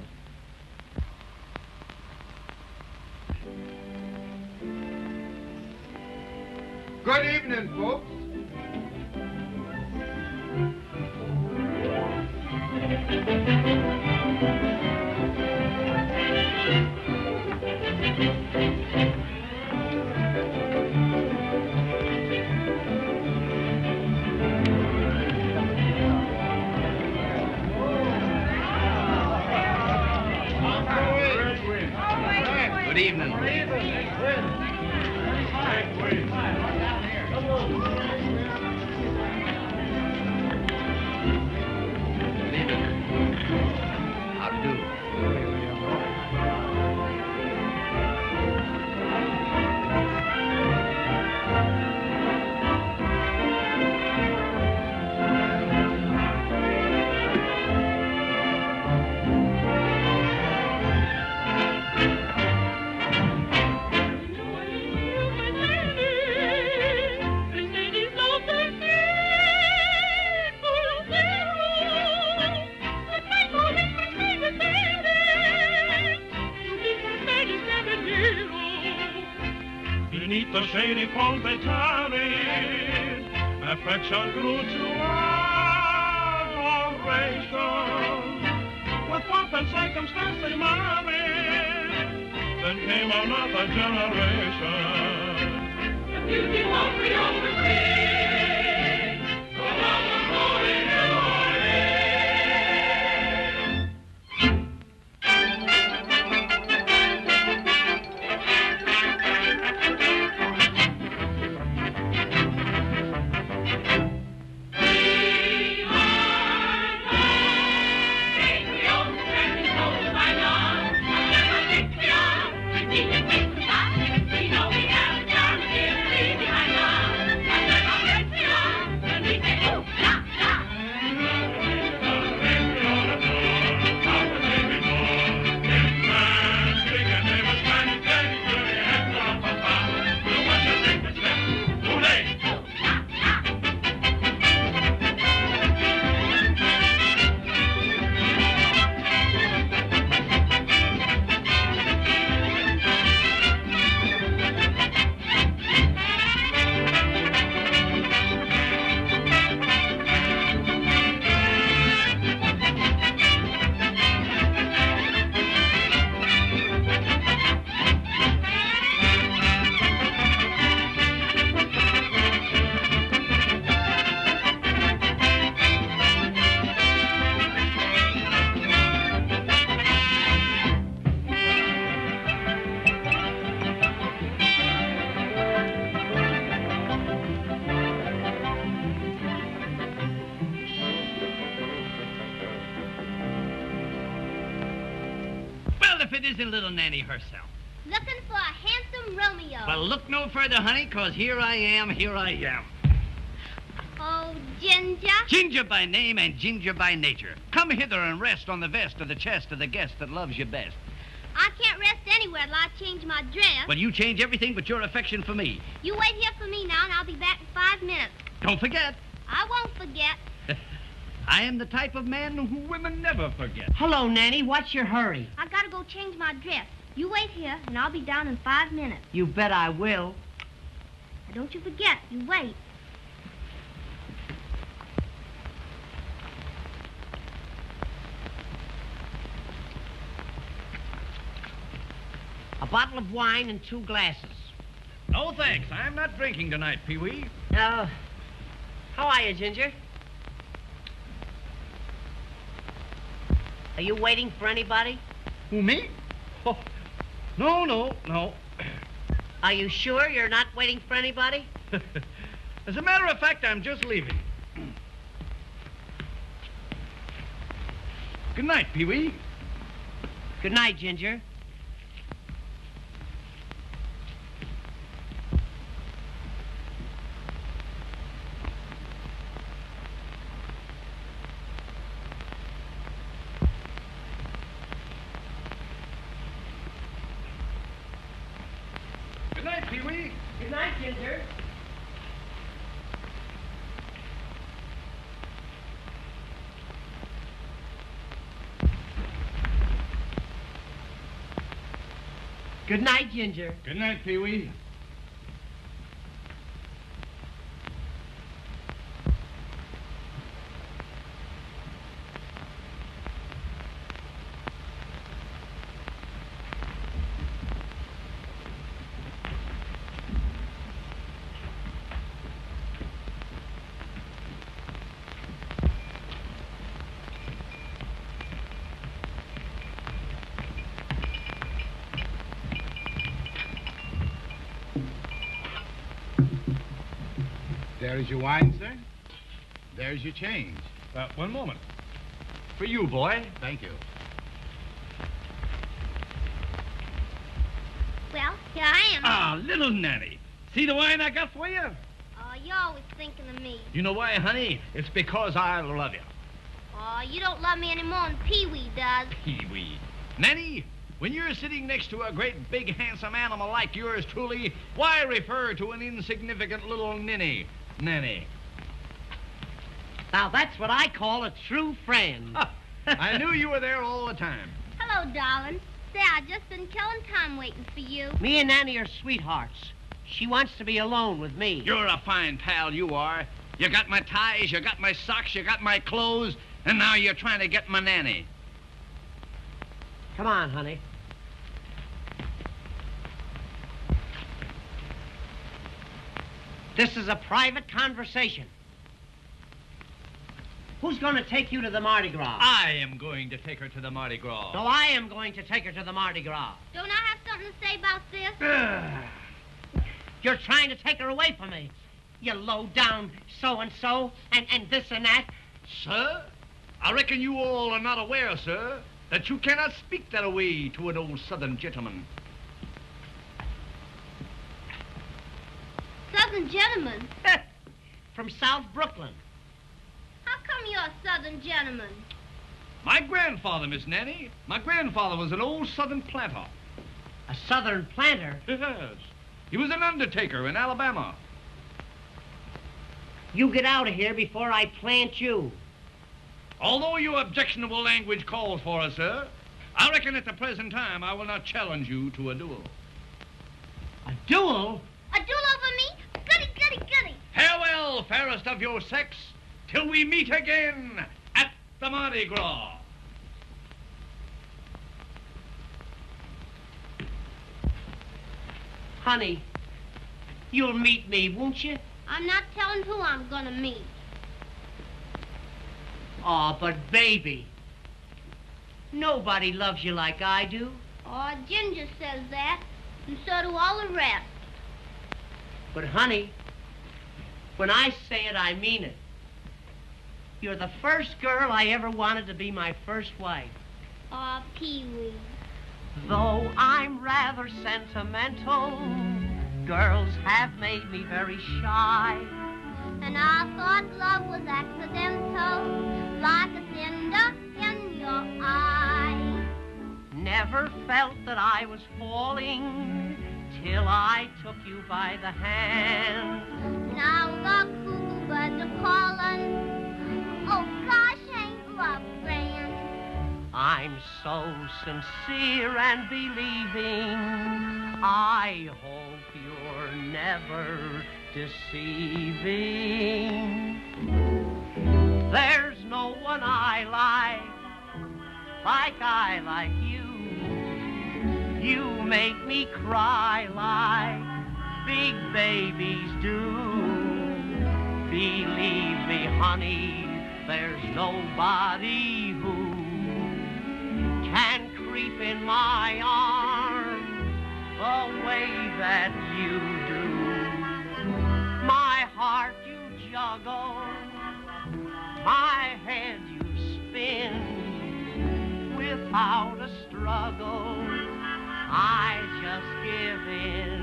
Good evening, folks. Good evening. How do? Beneath the shady palm they tarried, affection grew to us generation. With pomp and circumstance they married. Then came another generation. The beauty won't be overseen. Go on the morning and Isn't little Nanny herself? Looking for a handsome Romeo. Well, look no further, honey, 'cause here I am. Oh, Ginger. Ginger by name and Ginger by nature. Come hither and rest on the vest of the chest of the guest that loves you best. I can't rest anywhere till I change my dress. Well, you change everything but your affection for me. You wait here for me now, and I'll be back in 5 minutes. Don't forget. I won't forget. I am the type of man who women never forget. Hello, Nanny. What's your hurry? I gotta go change my dress. You wait here, and I'll be down in 5 minutes. You bet I will. Now, don't you forget. You wait. A bottle of wine and 2 glasses. No, thanks. I'm not drinking tonight, Peewee. How are you, Ginger? Are you waiting for anybody? Who, me? Oh, no. Are you sure you're not waiting for anybody? As a matter of fact, I'm just leaving. Good night, Peewee. Good night, Ginger. Good night, Peewee. Good night, Ginger. Good night, Ginger. Good night, Peewee. There is your wine, sir. There's your change. One moment. For you, boy. Thank you. Well, here I am. Ah, little Nanny. See the wine I got for you? Oh, you're always thinking of me. You know why, honey? It's because I love you. Oh, you don't love me any more than Peewee does. Peewee. Nanny, when you're sitting next to a great, big, handsome animal like yours truly, why refer to an insignificant little ninny? Nanny. Now, that's what I call a true friend. I knew you were there all the time. Hello, darling. Say, I've just been killing time waiting for you. Me and Nanny are sweethearts. She wants to be alone with me. You're a fine pal, you are. You got my ties, you got my socks, you got my clothes, And now you're trying to get my nanny. Come on, honey. This is a private conversation. Who's going to take you to the Mardi Gras? I am going to take her to the Mardi Gras. No, I am going to take her to the Mardi Gras. Don't I have something to say about this? You're trying to take her away from me. You low-down so-and-so and this and that. Sir, I reckon you all are not aware, sir, that you cannot speak that way to an old Southern gentleman. Southern gentleman? From South Brooklyn. How come you're a Southern gentleman? My grandfather, Miss Nanny. My grandfather was an old Southern planter. A Southern planter? Yes. He was an undertaker in Alabama. You get out of here before I plant you. Although your objectionable language calls for us, sir, I reckon at the present time I will not challenge you to a duel. A duel? A duel over me? Goody, goody, goody. Farewell, fairest of your sex, till we meet again at the Mardi Gras. Honey, you'll meet me, won't you? I'm not telling who I'm gonna meet. Oh, but baby, nobody loves you like I do. Oh, Ginger says that, and so do all the rest. But honey, when I say it, I mean it. You're the first girl I ever wanted to be my first wife. Oh, Peewee. Though I'm rather sentimental, girls have made me very shy. And I thought love was accidental, like a cinder in your eye. Never felt that I was falling till I took you by the hand. Now the cuckoo birds are calling. Oh gosh, ain't love grand? I'm so sincere and believing. I hope you're never deceiving. There's no one I like you. You make me cry like big babies do. Believe me, honey, there's nobody who can creep in my arms the way that you do. My heart you juggle, my head you spin. Without a struggle, I just give in.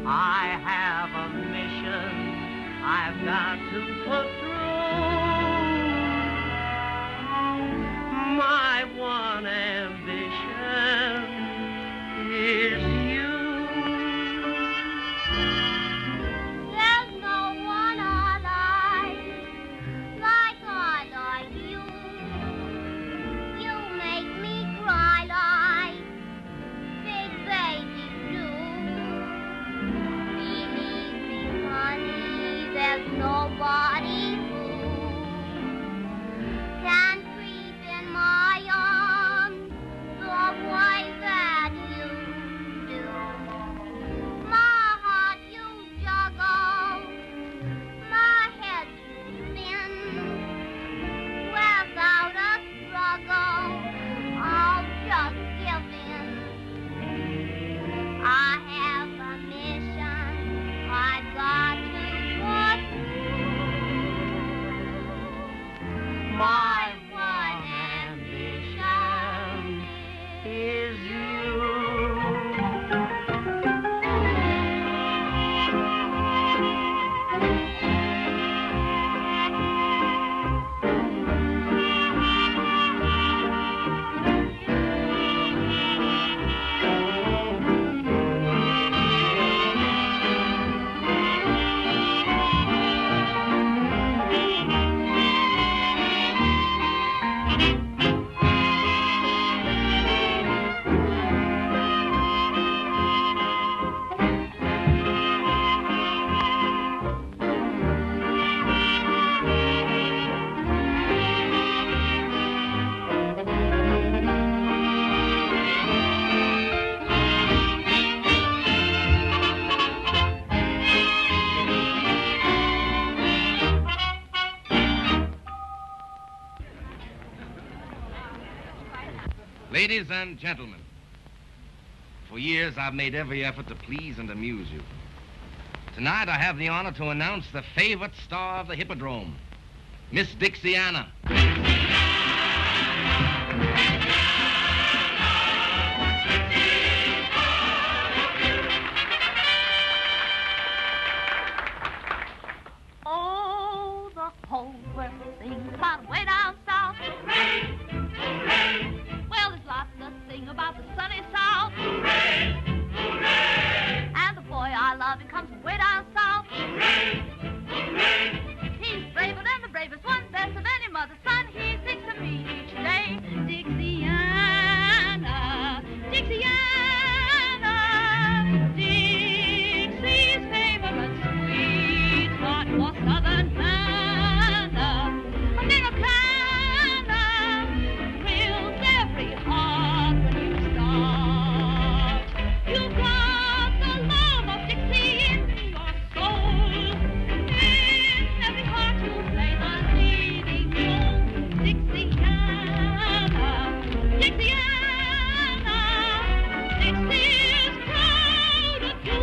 I have a mission I've got to put through. My one ambition is you. There's no one I like you. You make me cry like big babies do. Believe Ladies and gentlemen, for years I've made every effort to please and amuse you. Tonight I have the honor to announce the favorite star of the Hippodrome, Miss Dixiana. Oh, the whole world sings about way down south. Hooray! Hooray! Well, there's lots to sing about the sunny south. Hooray! Hooray! And the boy I love, he comes from way down south. Hooray! Hooray! He's braver than the bravest one, best of any mother's son. He sings to me each day. Dixiana, Dixiana, Dixie's favorite sweet, but for southern manna, Americana, thrills every heart when you start. You've got the love of Dixie in your soul. In every heart you play the leading role. Dixiana, Dixiana, Dixie's proud of you.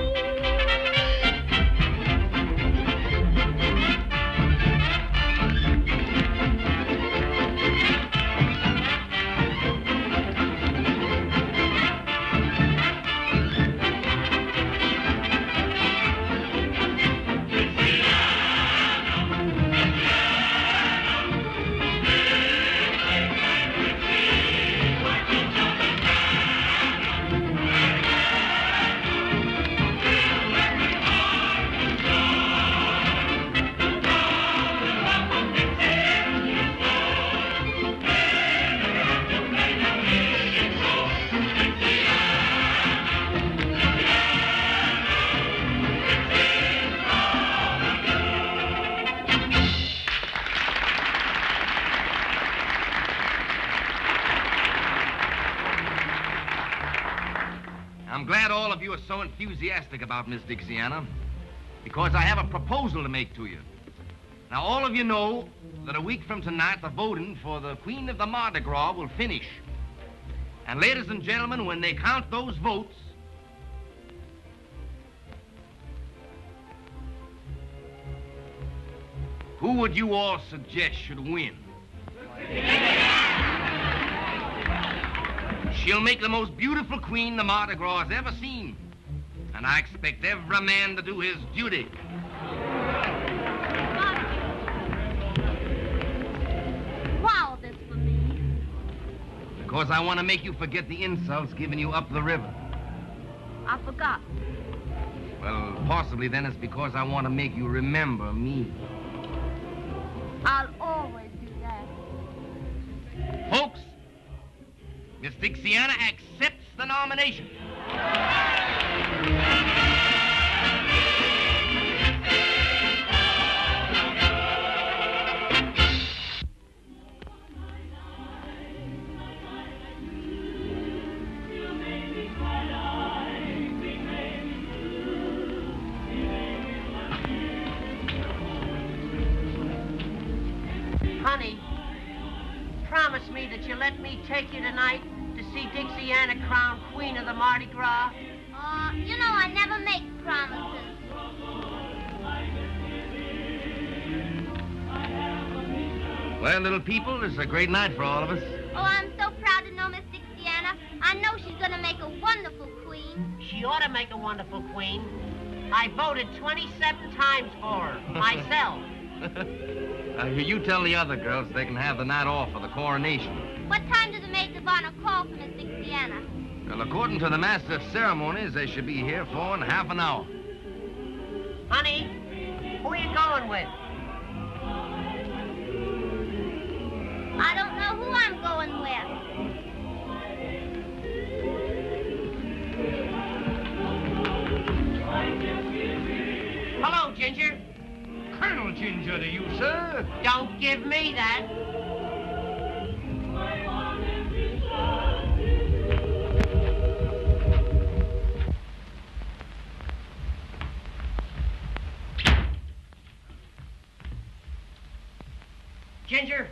I'm glad all of you are so enthusiastic about Miss Dixiana, because I have a proposal to make to you. Now, all of you know that a week from tonight, the voting for the Queen of the Mardi Gras will finish. And ladies and gentlemen, when they count those votes, who would you all suggest should win? She'll make the most beautiful queen the Mardi Gras has ever seen. And I expect every man to do his duty. Wow, this for me. Because I want to make you forget the insults given you up the river. I forgot. Well, possibly then it's because I want to make you remember me. I'll always do that. Folks, Miss Dixiana accepts the nomination. Honey, promise me that you'll let me take you tonight to see Dixiana crowned Queen of the Mardi Gras. You know I never make promises. Well, little people, this is a great night for all of us. Oh, I'm so proud to know Miss Dixiana. I know she's gonna make a wonderful queen. She ought to make a wonderful queen. I voted 27 times for her, myself. You tell the other girls they can have the night off for the coronation. What time does the maids of honor call for Miss Dixiana? Well, according to the master of ceremonies, they should be here for in half an hour. Honey, who are you going with? I don't know who I'm going with. Hello, Ginger. Colonel Ginger to you, sir. Don't give me that. Ginger,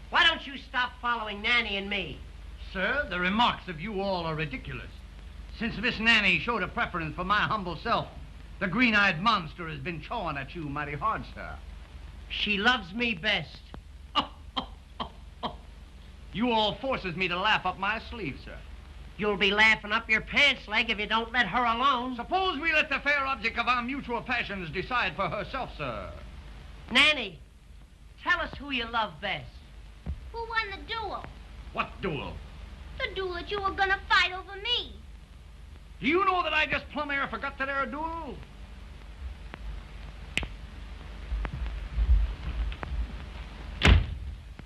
why don't you stop following Nanny and me? Sir, the remarks of you all are ridiculous. Since Miss Nanny showed a preference for my humble self, the green-eyed monster has been chawing at you mighty hard, sir. She loves me best. You all forces me to laugh up my sleeve, sir. You'll be laughing up your pants leg if you don't let her alone. Suppose we let the fair object of our mutual passions decide for herself, sir. Nanny, tell us who you love best. Who won the duel? What duel? The duel that you were gonna fight over me. Do you know that I just plumb air forgot that air duel?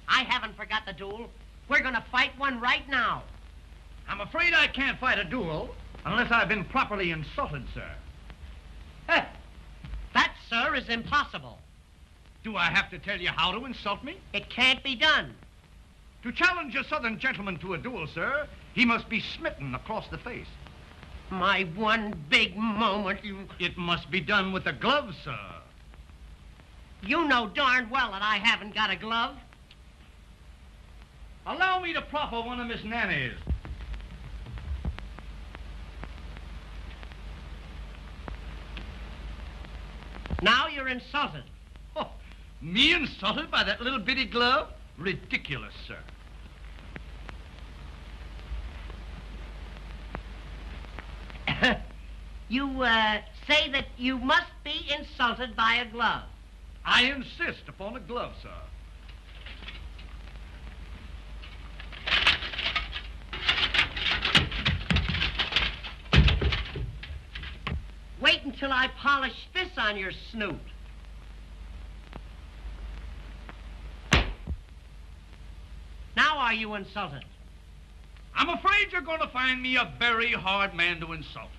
I haven't forgot the duel. We're gonna fight one right now. I'm afraid I can't fight a duel unless I've been properly insulted, sir. That, sir, is impossible. Do I have to tell you how to insult me? It can't be done. To challenge a southern gentleman to a duel, sir, he must be smitten across the face. My one big moment, you... It must be done with a glove, sir. You know darn well that I haven't got a glove. Allow me to proffer one of Miss Nanny's. Now you're insulted. Oh, me insulted by that little bitty glove? Ridiculous, sir. You, say that you must be insulted by a glove. I insist upon a glove, sir. Wait until I polish this on your snoot. Now are you insulted? I'm afraid you're going to find me a very hard man to insult.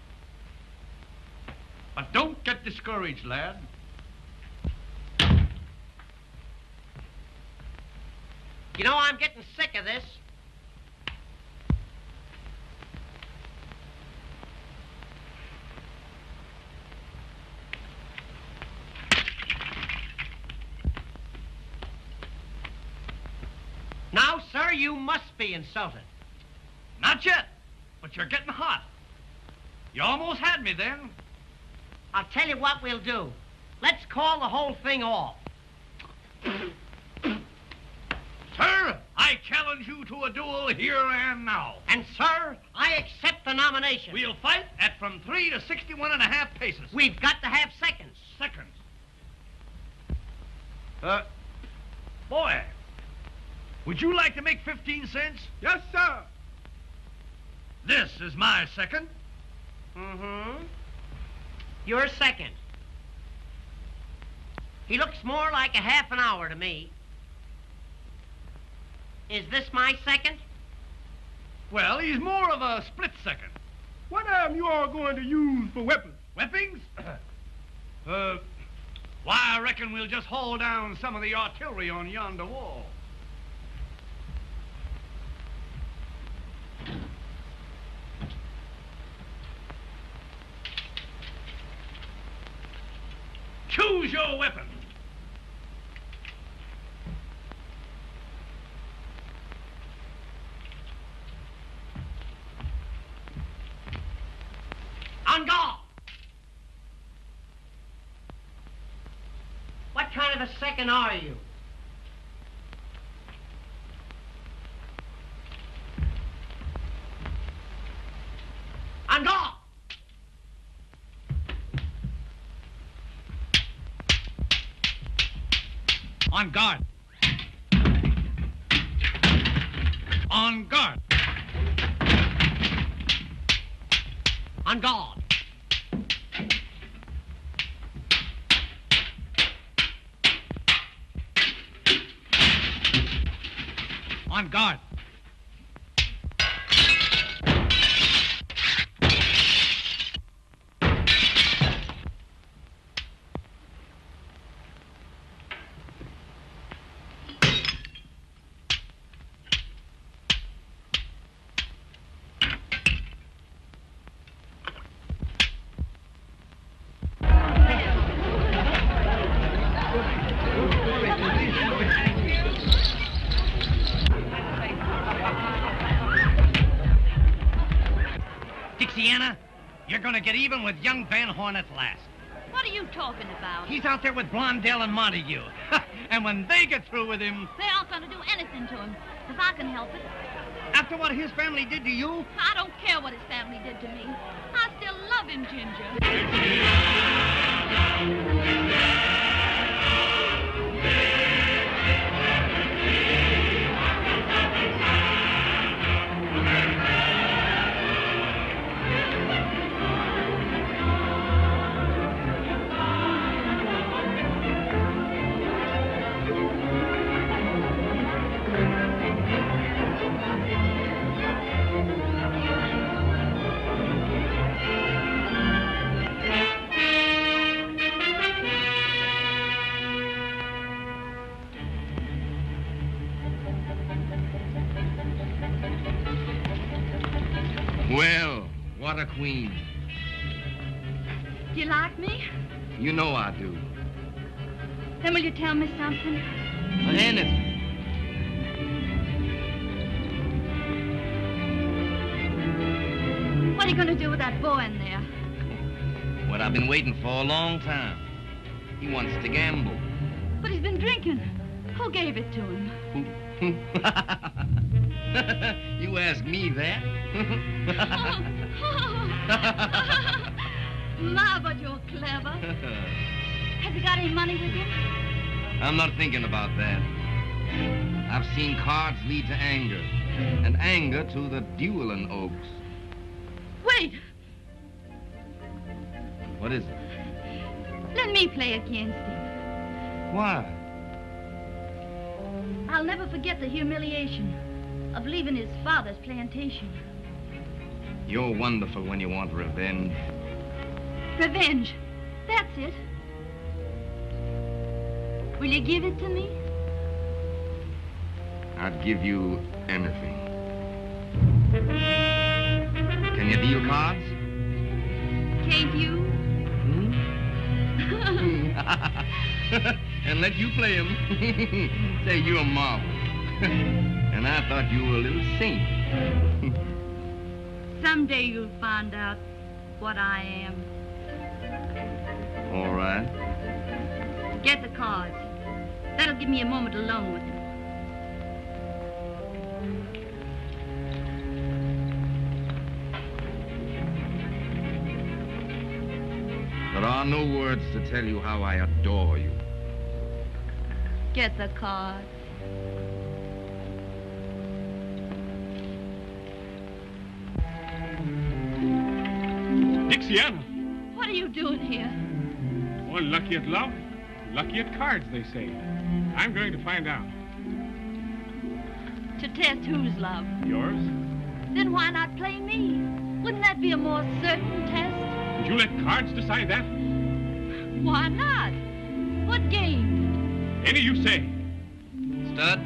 But don't get discouraged, lad. You know, I'm getting sick of this. Now, sir, you must be insulted. Not yet, but you're getting hot. You almost had me then. I'll tell you what we'll do. Let's call the whole thing off. Sir, I challenge you to a duel here and now. And, sir, I accept the nomination. We'll fight at from 3 to 61.5 paces. We've got to have seconds. Seconds? Boy, would you like to make 15 cents? Yes, sir. This is my second. Mm-hmm. Your second. He looks more like a half an hour to me. Is this my second? Well, he's more of a split second. What am you all going to use for weapons? Weapons? Why, I reckon we'll just haul down some of the artillery on yonder wall. Choose your weapon. On guard! What kind of a second are you? On guard! On guard. On guard. On guard. On guard. Dixiana, you're gonna get even with young Van Horn at last. What are you talking about? He's out there with Blondell and Montague. And when they get through with him... They aren't going to do anything to him, if I can help it. After what his family did to you? I don't care what his family did to me. I still love him, Ginger. Well, what a queen. Do you like me? You know I do. Then will you tell me something? Anything. What are you going to do with that boy in there? What I've been waiting for a long time. He wants to gamble. But he's been drinking. Who gave it to him? You ask me that? Ma, but you're clever. Has he got any money with him? I'm not thinking about that. I've seen cards lead to anger, and anger to the dueling oaks. Wait! What is it? Let me play against him. Why? I'll never forget the humiliation of leaving his father's plantation. You're wonderful when you want revenge. Revenge. That's it. Will you give it to me? I'd give you anything. Can you deal cards? Can't you? And let you play him. Say, you're a marvel. And I thought you were a little saint. Someday you'll find out what I am. All right. Get the cards. That'll give me a moment alone with him. There are no words to tell you how I adore you. Get the cards. Dixiana. What are you doing here? One lucky at love, lucky at cards, they say. I'm going to find out. To test whose love? Yours? Then why not play me? Wouldn't that be a more certain test? Would you let cards decide that? Why not? What game? Any you say. Stud?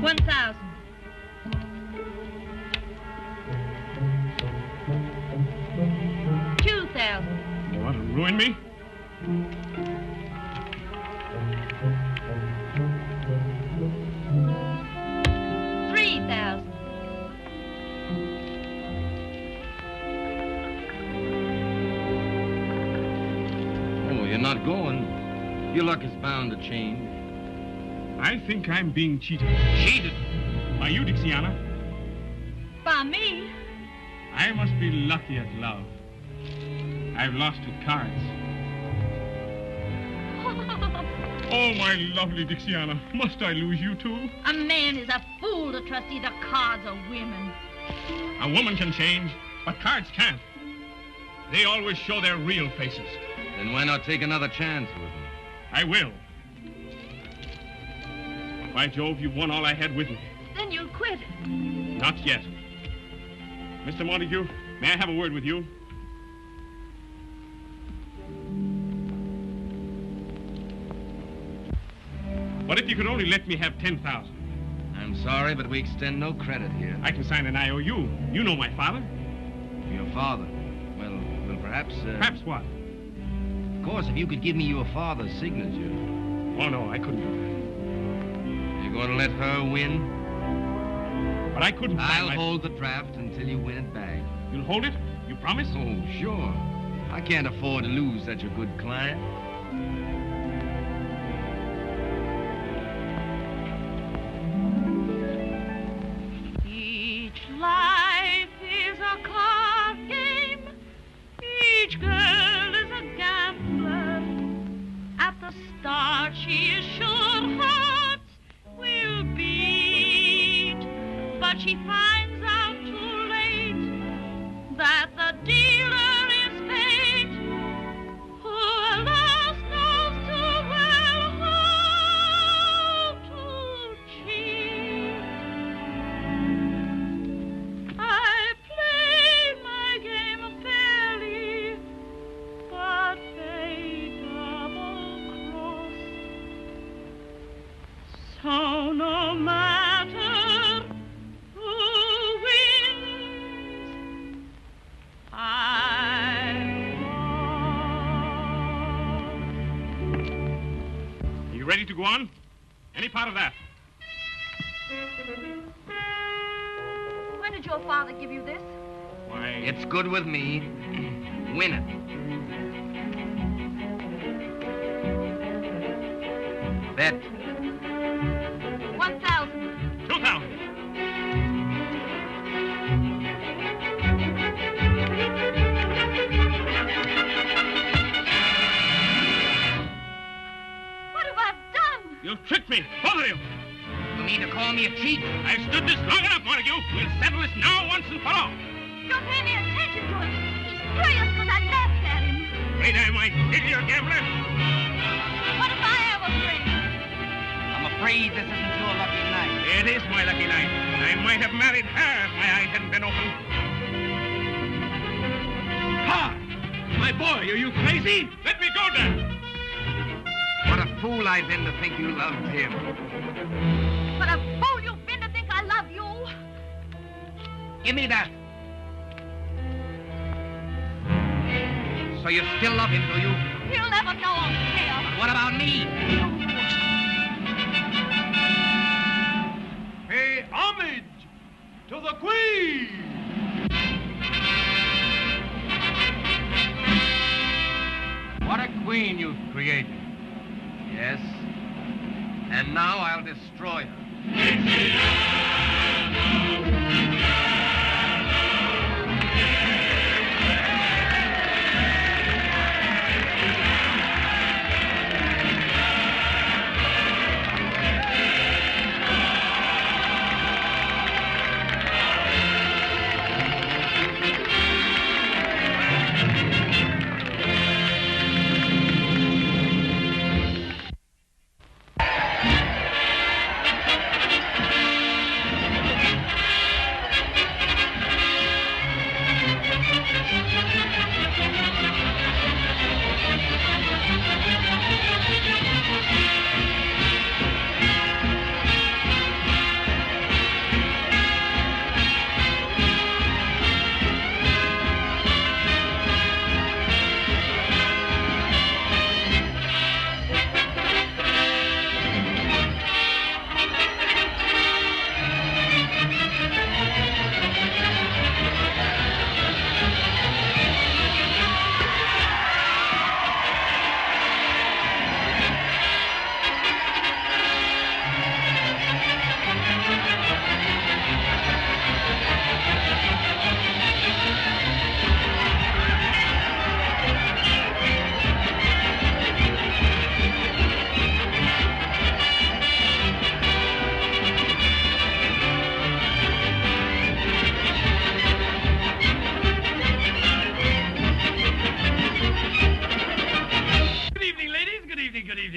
$1,000. $2,000. You want to ruin me? $3,000. Oh, you're not going. Your luck is bound to change. I think I'm being cheated. Cheated? By you, Dixiana. By me? I must be lucky at love. I've lost at cards. Oh, my lovely Dixiana, must I lose you too? A man is a fool to trust either cards or women. A woman can change, but cards can't. They always show their real faces. Then why not take another chance with them? I will. By Jove, you've won all I had with me. Then you'll quit. Not yet. Mr. Montague, may I have a word with you? What if you could only let me have $10,000? I'm sorry, but we extend no credit here. I can sign an IOU. You know my father. Your father? Well, perhaps... Perhaps what? Of course, if you could give me your father's signature. Oh, no, I couldn't do You're going to let her win? that. But I couldn't I'll hold the draft until you win it back. You'll hold it? You promise? Oh, sure. I can't afford to lose such a good client. Each life is a card game. Each girl is a gambler. At the start, she is sure hearts will beat. But she finds out too late that the dealer is fate. Who alas knows too well how to cheat. I play my game fairly, but fate double-cross. So no matter who wins, I Are you ready to go on? Any part of that? When did your father give you this? Why... It's good with me. Win it. Bet. 1,000. 2,000. What have I done? You've tricked me, both of you. You mean to call me a cheat? I've stood this long enough, Montague. We'll settle this now once and for all. Don't pay any attention to him. He's furious because I laughed at him. Afraid I might hit you, gambler? What if I am afraid? I'm afraid this isn't your lucky night. It is my lucky night. I might have married her if my eyes hadn't been open. Ha! My boy, are you crazy? Let me go, Dad. What a fool I've been to think you loved him. What a fool you've been to think I love you. Give me that. So you still love him, do you? He'll never know or care. But what about me? Pay homage to the Queen! What a queen you've created. Yes. And now I'll destroy her.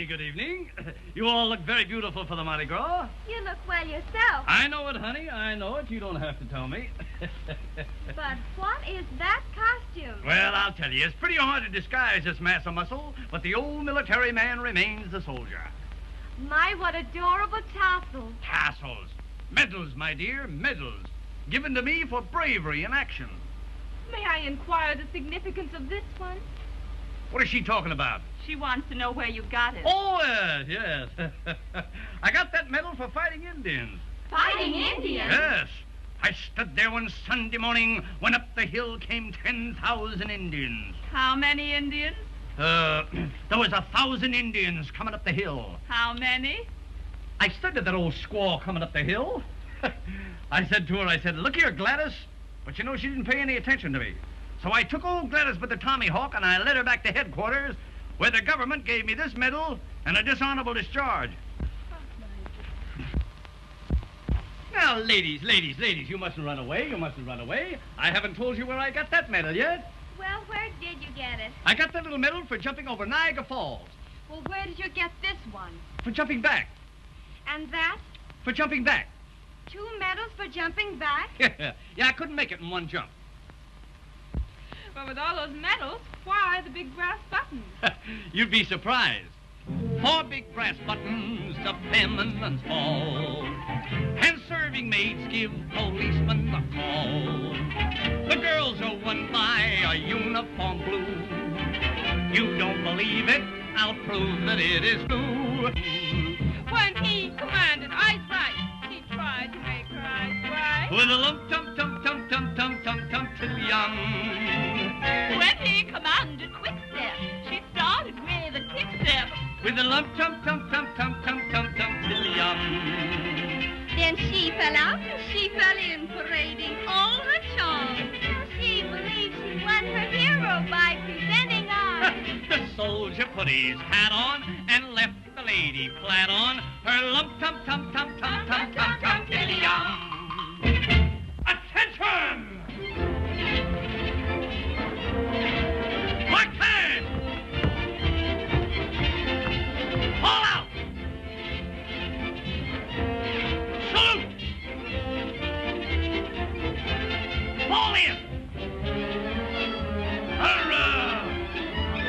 Good evening. You all look very beautiful for the Mardi Gras. You look well yourself. I know it, honey. I know it. You don't have to tell me. But what is that costume? Well, I'll tell you. It's pretty hard to disguise this mass of muscle, but the old military man remains the soldier. My, what adorable tassels. Tassels. Medals, my dear, medals. Given to me for bravery in action. May I inquire the significance of this one? What is she talking about? She wants to know where you got it. Oh, yes. I got that medal for fighting Indians. Fighting Indians? Yes. I stood there one Sunday morning when up the hill came 10,000 Indians. How many Indians? There was 1,000 Indians coming up the hill. How many? I said to that old squaw coming up the hill, I said to her, look here, Gladys. But you know, she didn't pay any attention to me. So I took old Gladys by the Tommy Hawk and I led her back to headquarters where the government gave me this medal and a dishonorable discharge. Now, ladies, you mustn't run away. You mustn't run away. I haven't told you where I got that medal yet. Well, where did you get it? I got that little medal for jumping over Niagara Falls. Well, where did you get this one? For jumping back. And that? For jumping back. 2 medals for jumping back? Yeah, I couldn't make it in one jump. Well, with all those medals, why the big brass buttons? You'd be surprised. 4 big brass buttons to feminines fall. And serving maids give policemen a call. The girls are won by a uniform blue. You don't believe it? I'll prove that it is true. When he commanded eyes right, he tried to make her eyes bright. With a lump tum tum tum tum tum tum tum till young. When he commanded quick step, she started with a kick step. With a lump tum tum tum tum tum tum tum till young. Then she fell out and she fell in, parading all her charms. She believed she won her hero by presenting arms. The soldier put his hat on and left the lady flat on her lump tum tum tum tum tum tum tum till young. Attention! Mark time! All out! Salute! Fall in! Hurrah!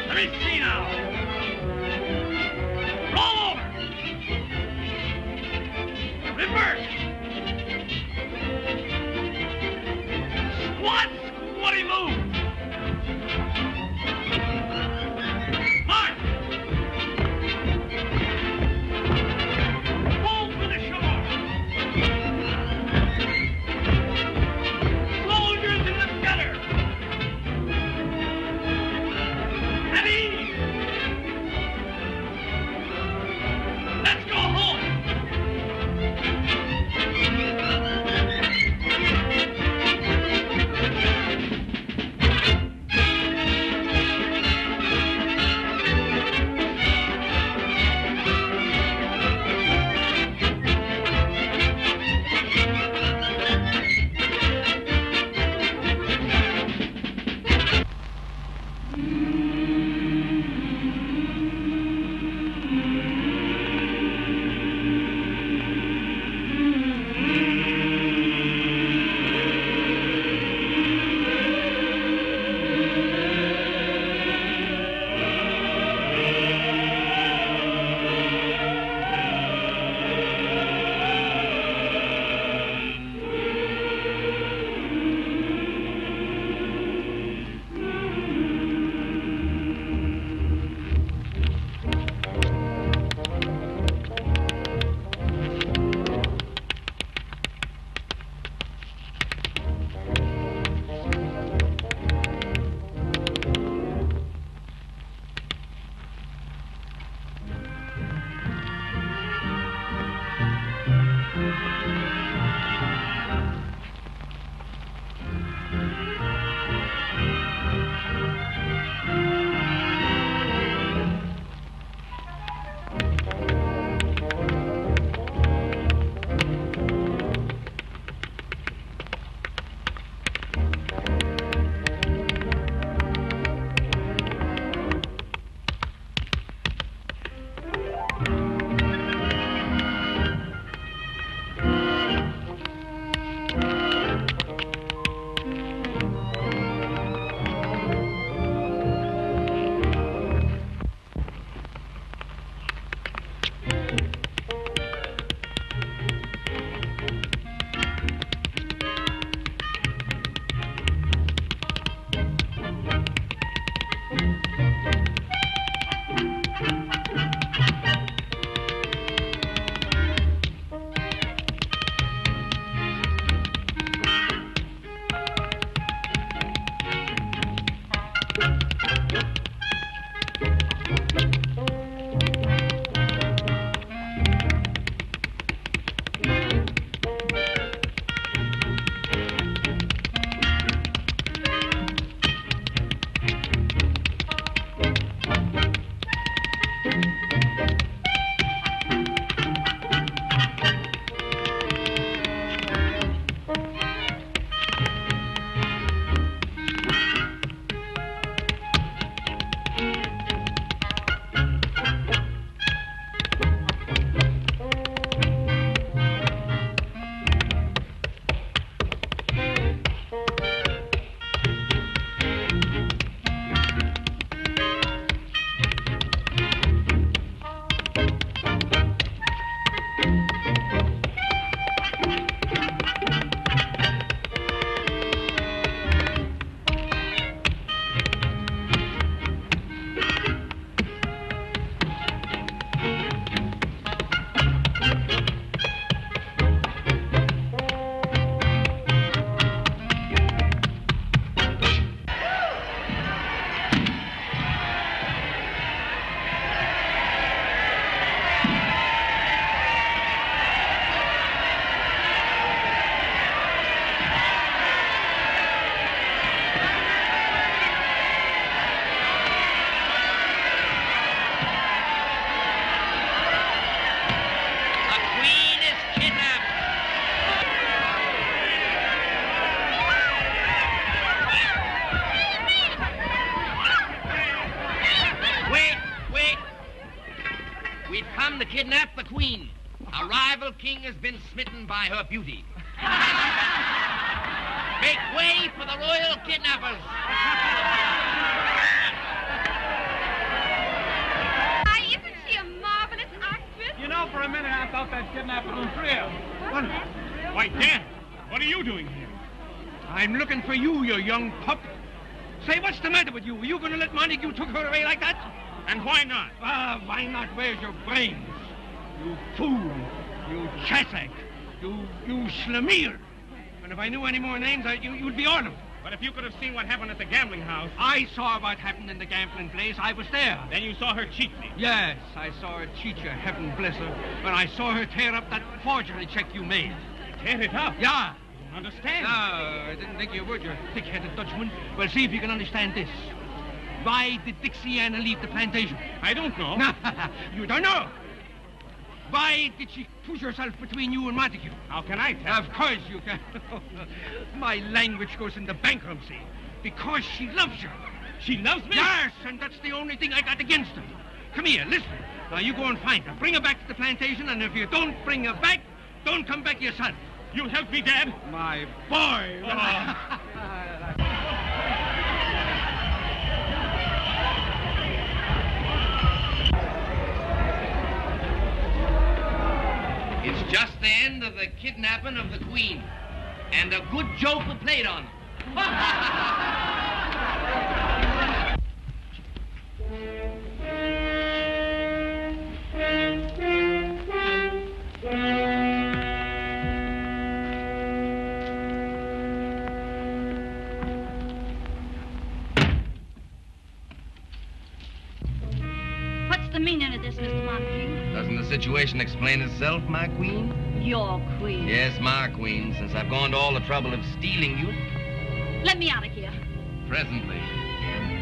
Let me see now. Roll over! Reverse! Squat! Squatty move! March! Roll for the shore! Soldiers in the gutter! At ease! Let's go home! kidnapped the queen. A rival king has been smitten by her beauty. Make way for the royal kidnappers. Why, isn't she a marvelous actress? You know, for a minute I thought that kidnapping was real. Why, Dan, what are you doing here? I'm looking for you, you young pup. Say, what's the matter with you? Were you going to let Montague took her away like that? And why not? Why not? Where's your brains? You fool. You chassack. You schlemiel. And if I knew any more names, you'd be on them. But if you could have seen what happened at the gambling house... I saw what happened in the gambling place. I was there. Then you saw her cheat me. Yes, I saw her cheat you, heaven bless her. When I saw her tear up that forgery check you made. Tear it up? Yeah. I don't understand. No, I didn't think you would, you thick-headed Dutchman. Well, see if you can understand this. Why did Dixiana leave the plantation? I don't know. You don't know? Why did she push herself between you and Montague? How can I tell? Of course you can. My language goes into bankruptcy. Because she loves you. She loves me? Yes, and that's the only thing I got against her. Come here, listen. Now, you go and find her. Bring her back to the plantation, and if you don't bring her back, don't come back yourself. You'll help me, Dad? My boy. It's just the end of the kidnapping of the queen. And a good joke we played on. What's the meaning of this, Mr. Montague? Doesn't the situation explain itself, my queen? Your queen. Yes, my queen, since I've gone to all the trouble of stealing you. Let me out of here. Presently,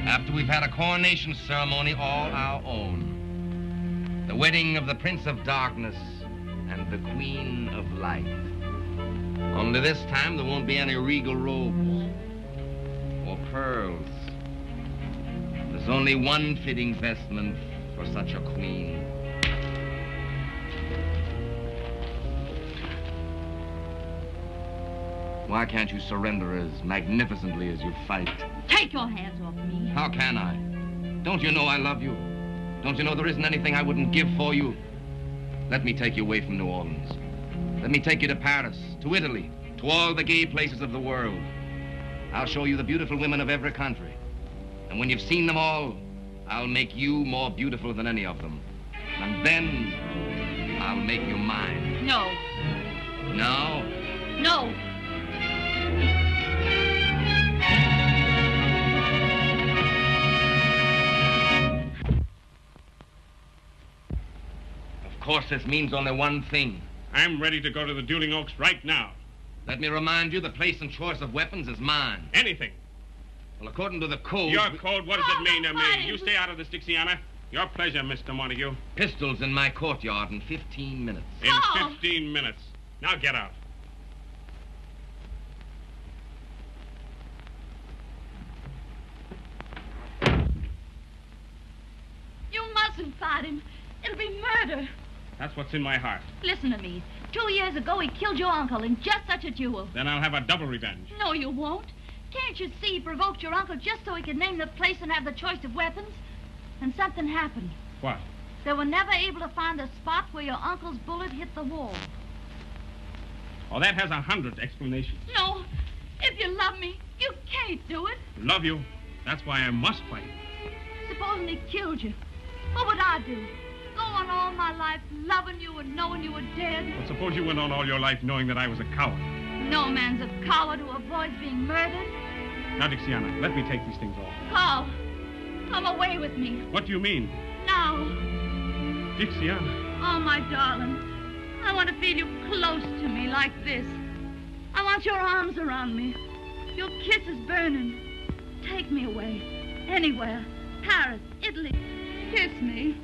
after we've had a coronation ceremony all our own. The wedding of the Prince of Darkness and the Queen of Light. Only this time there won't be any regal robes or pearls. There's only one fitting vestment for such a queen. Why can't you surrender as magnificently as you fight? Take your hands off me. How can I? Don't you know I love you? Don't you know there isn't anything I wouldn't give for you? Let me take you away from New Orleans. Let me take you to Paris, to Italy, to all the gay places of the world. I'll show you the beautiful women of every country. And when you've seen them all, I'll make you more beautiful than any of them. And then I'll make you mine. No. No? No. Of course, this means only one thing. I'm ready to go to the Dueling Oaks right now. Let me remind you, the place and choice of weapons is mine. Anything. Well, according to the code... Your code? What does it mean to me? You stay out of this, Dixiana. Your pleasure, Mr. Montague. Pistols in my courtyard in 15 minutes. In 15 minutes. Now get out. You mustn't fight him. It'll be murder. That's what's in my heart. Listen to me. 2 years ago, he killed your uncle in just such a duel. Then I'll have a double revenge. No, you won't. Can't you see he provoked your uncle just so he could name the place and have the choice of weapons? And something happened. What? They were never able to find the spot where your uncle's bullet hit the wall. Oh, that has 100 explanations. No. If you love me, you can't do it. Love you. That's why I must fight. Supposing he killed you, what would I do? Go on all my life loving you and knowing you were dead? But suppose you went on all your life knowing that I was a coward. No man's a coward who avoids being murdered. Now, Dixiana, let me take these things off. Carl, come away with me. What do you mean? Now. Dixiana. Oh, my darling. I want to feel you close to me like this. I want your arms around me. Your kisses burning. Take me away. Anywhere. Paris, Italy. Kiss me.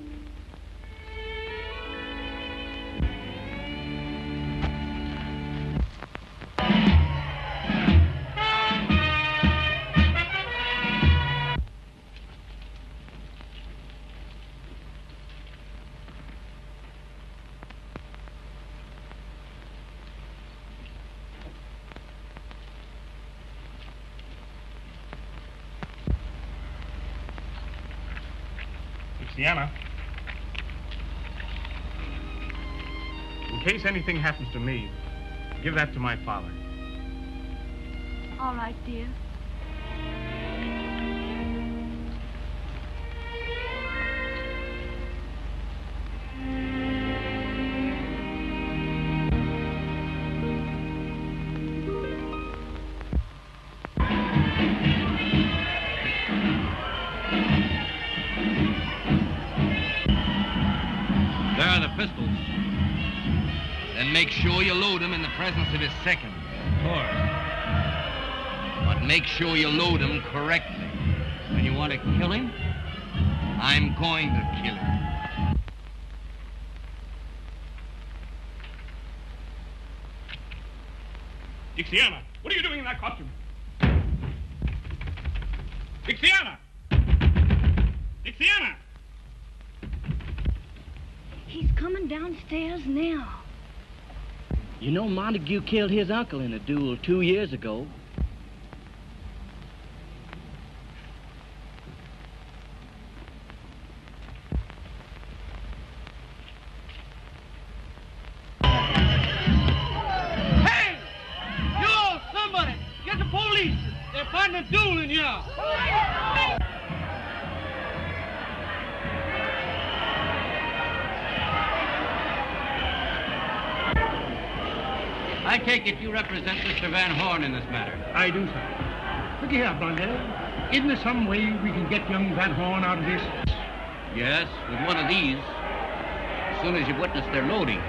Dixiana. In case anything happens to me, give that to my father. All right, dear. There are the pistols. Then make sure you load them in the presence of his second. Of course. But make sure you load them correctly. When you want to kill him, I'm going to kill him. Dixiana, what are you doing in that costume? Dixiana! Dixiana! He's coming downstairs now. You know, Montague killed his uncle in a duel 2 years ago. Hey! You all, somebody! Get the police! They're fighting a duel in here! I take it you represent Mr. Van Horn in this matter. I do, sir. Look here, Blondell. Isn't there some way we can get young Van Horn out of this? Yes, with one of these. As soon as you've witnessed their loading.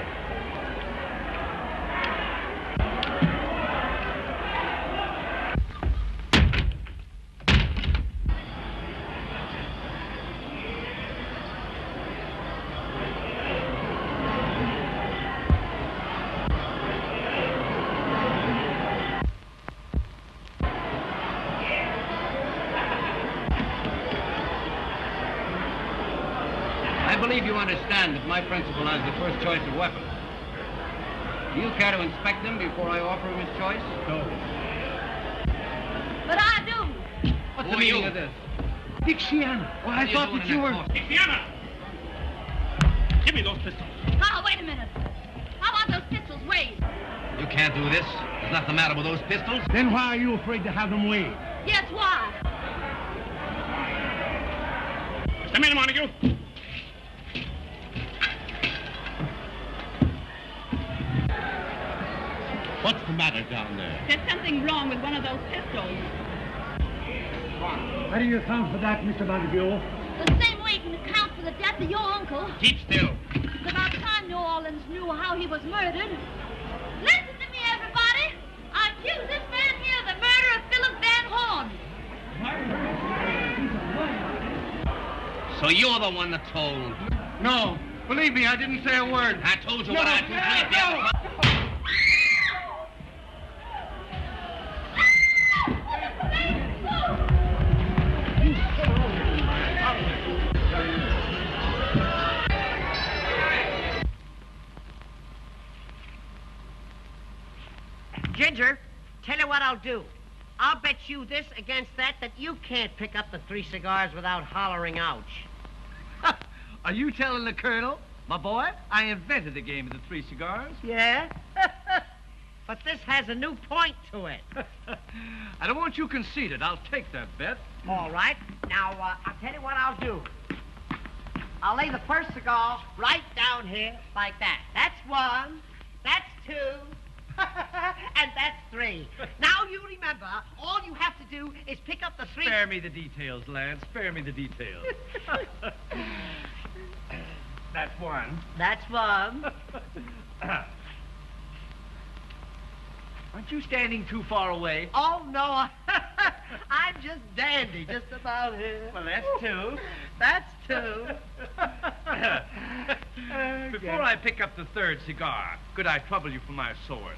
I believe you understand that my principal has the first choice of weapons. Do you care to inspect them before I offer him his choice? No. But I do. What's the meaning of this? Dixiana. Well, I thought that you were... Dixiana! Give me those pistols. Oh, wait a minute. How about those pistols weighed? You can't do this. There's nothing the matter with those pistols. Then why are you afraid to have them weighed? Yes, why? Mr. Miller Montague. What's the matter down there? There's something wrong with one of those pistols. How do you account for that, Mr. Montague? The same way you can account for the death of your uncle. Keep still. It's about time New Orleans knew how he was murdered. Listen to me, everybody. I accuse this man here of the murder of Philip Van Horn. So you're the one that told. No, believe me, I didn't say a word. I told you what I told you. Ginger, tell you what I'll do. I'll bet you this against that you can't pick up the 3 cigars without hollering ouch. Are you telling the Colonel? My boy, I invented the game of the 3 cigars. Yeah? But this has a new point to it. I don't want you conceited. I'll take that bet. All right. Now, I'll tell you what I'll do. I'll lay the first cigar right down here like that. That's 1. That's 2. And that's 3. Now you remember, all you have to do is pick up the 3... Spare me the details, Lance. Spare me the details. That's 1. That's 1. Aren't you standing too far away? Oh, no. I'm just dandy, just about here. Well, that's 2. That's 2. Before I pick up the 3rd cigar, could I trouble you for my sword?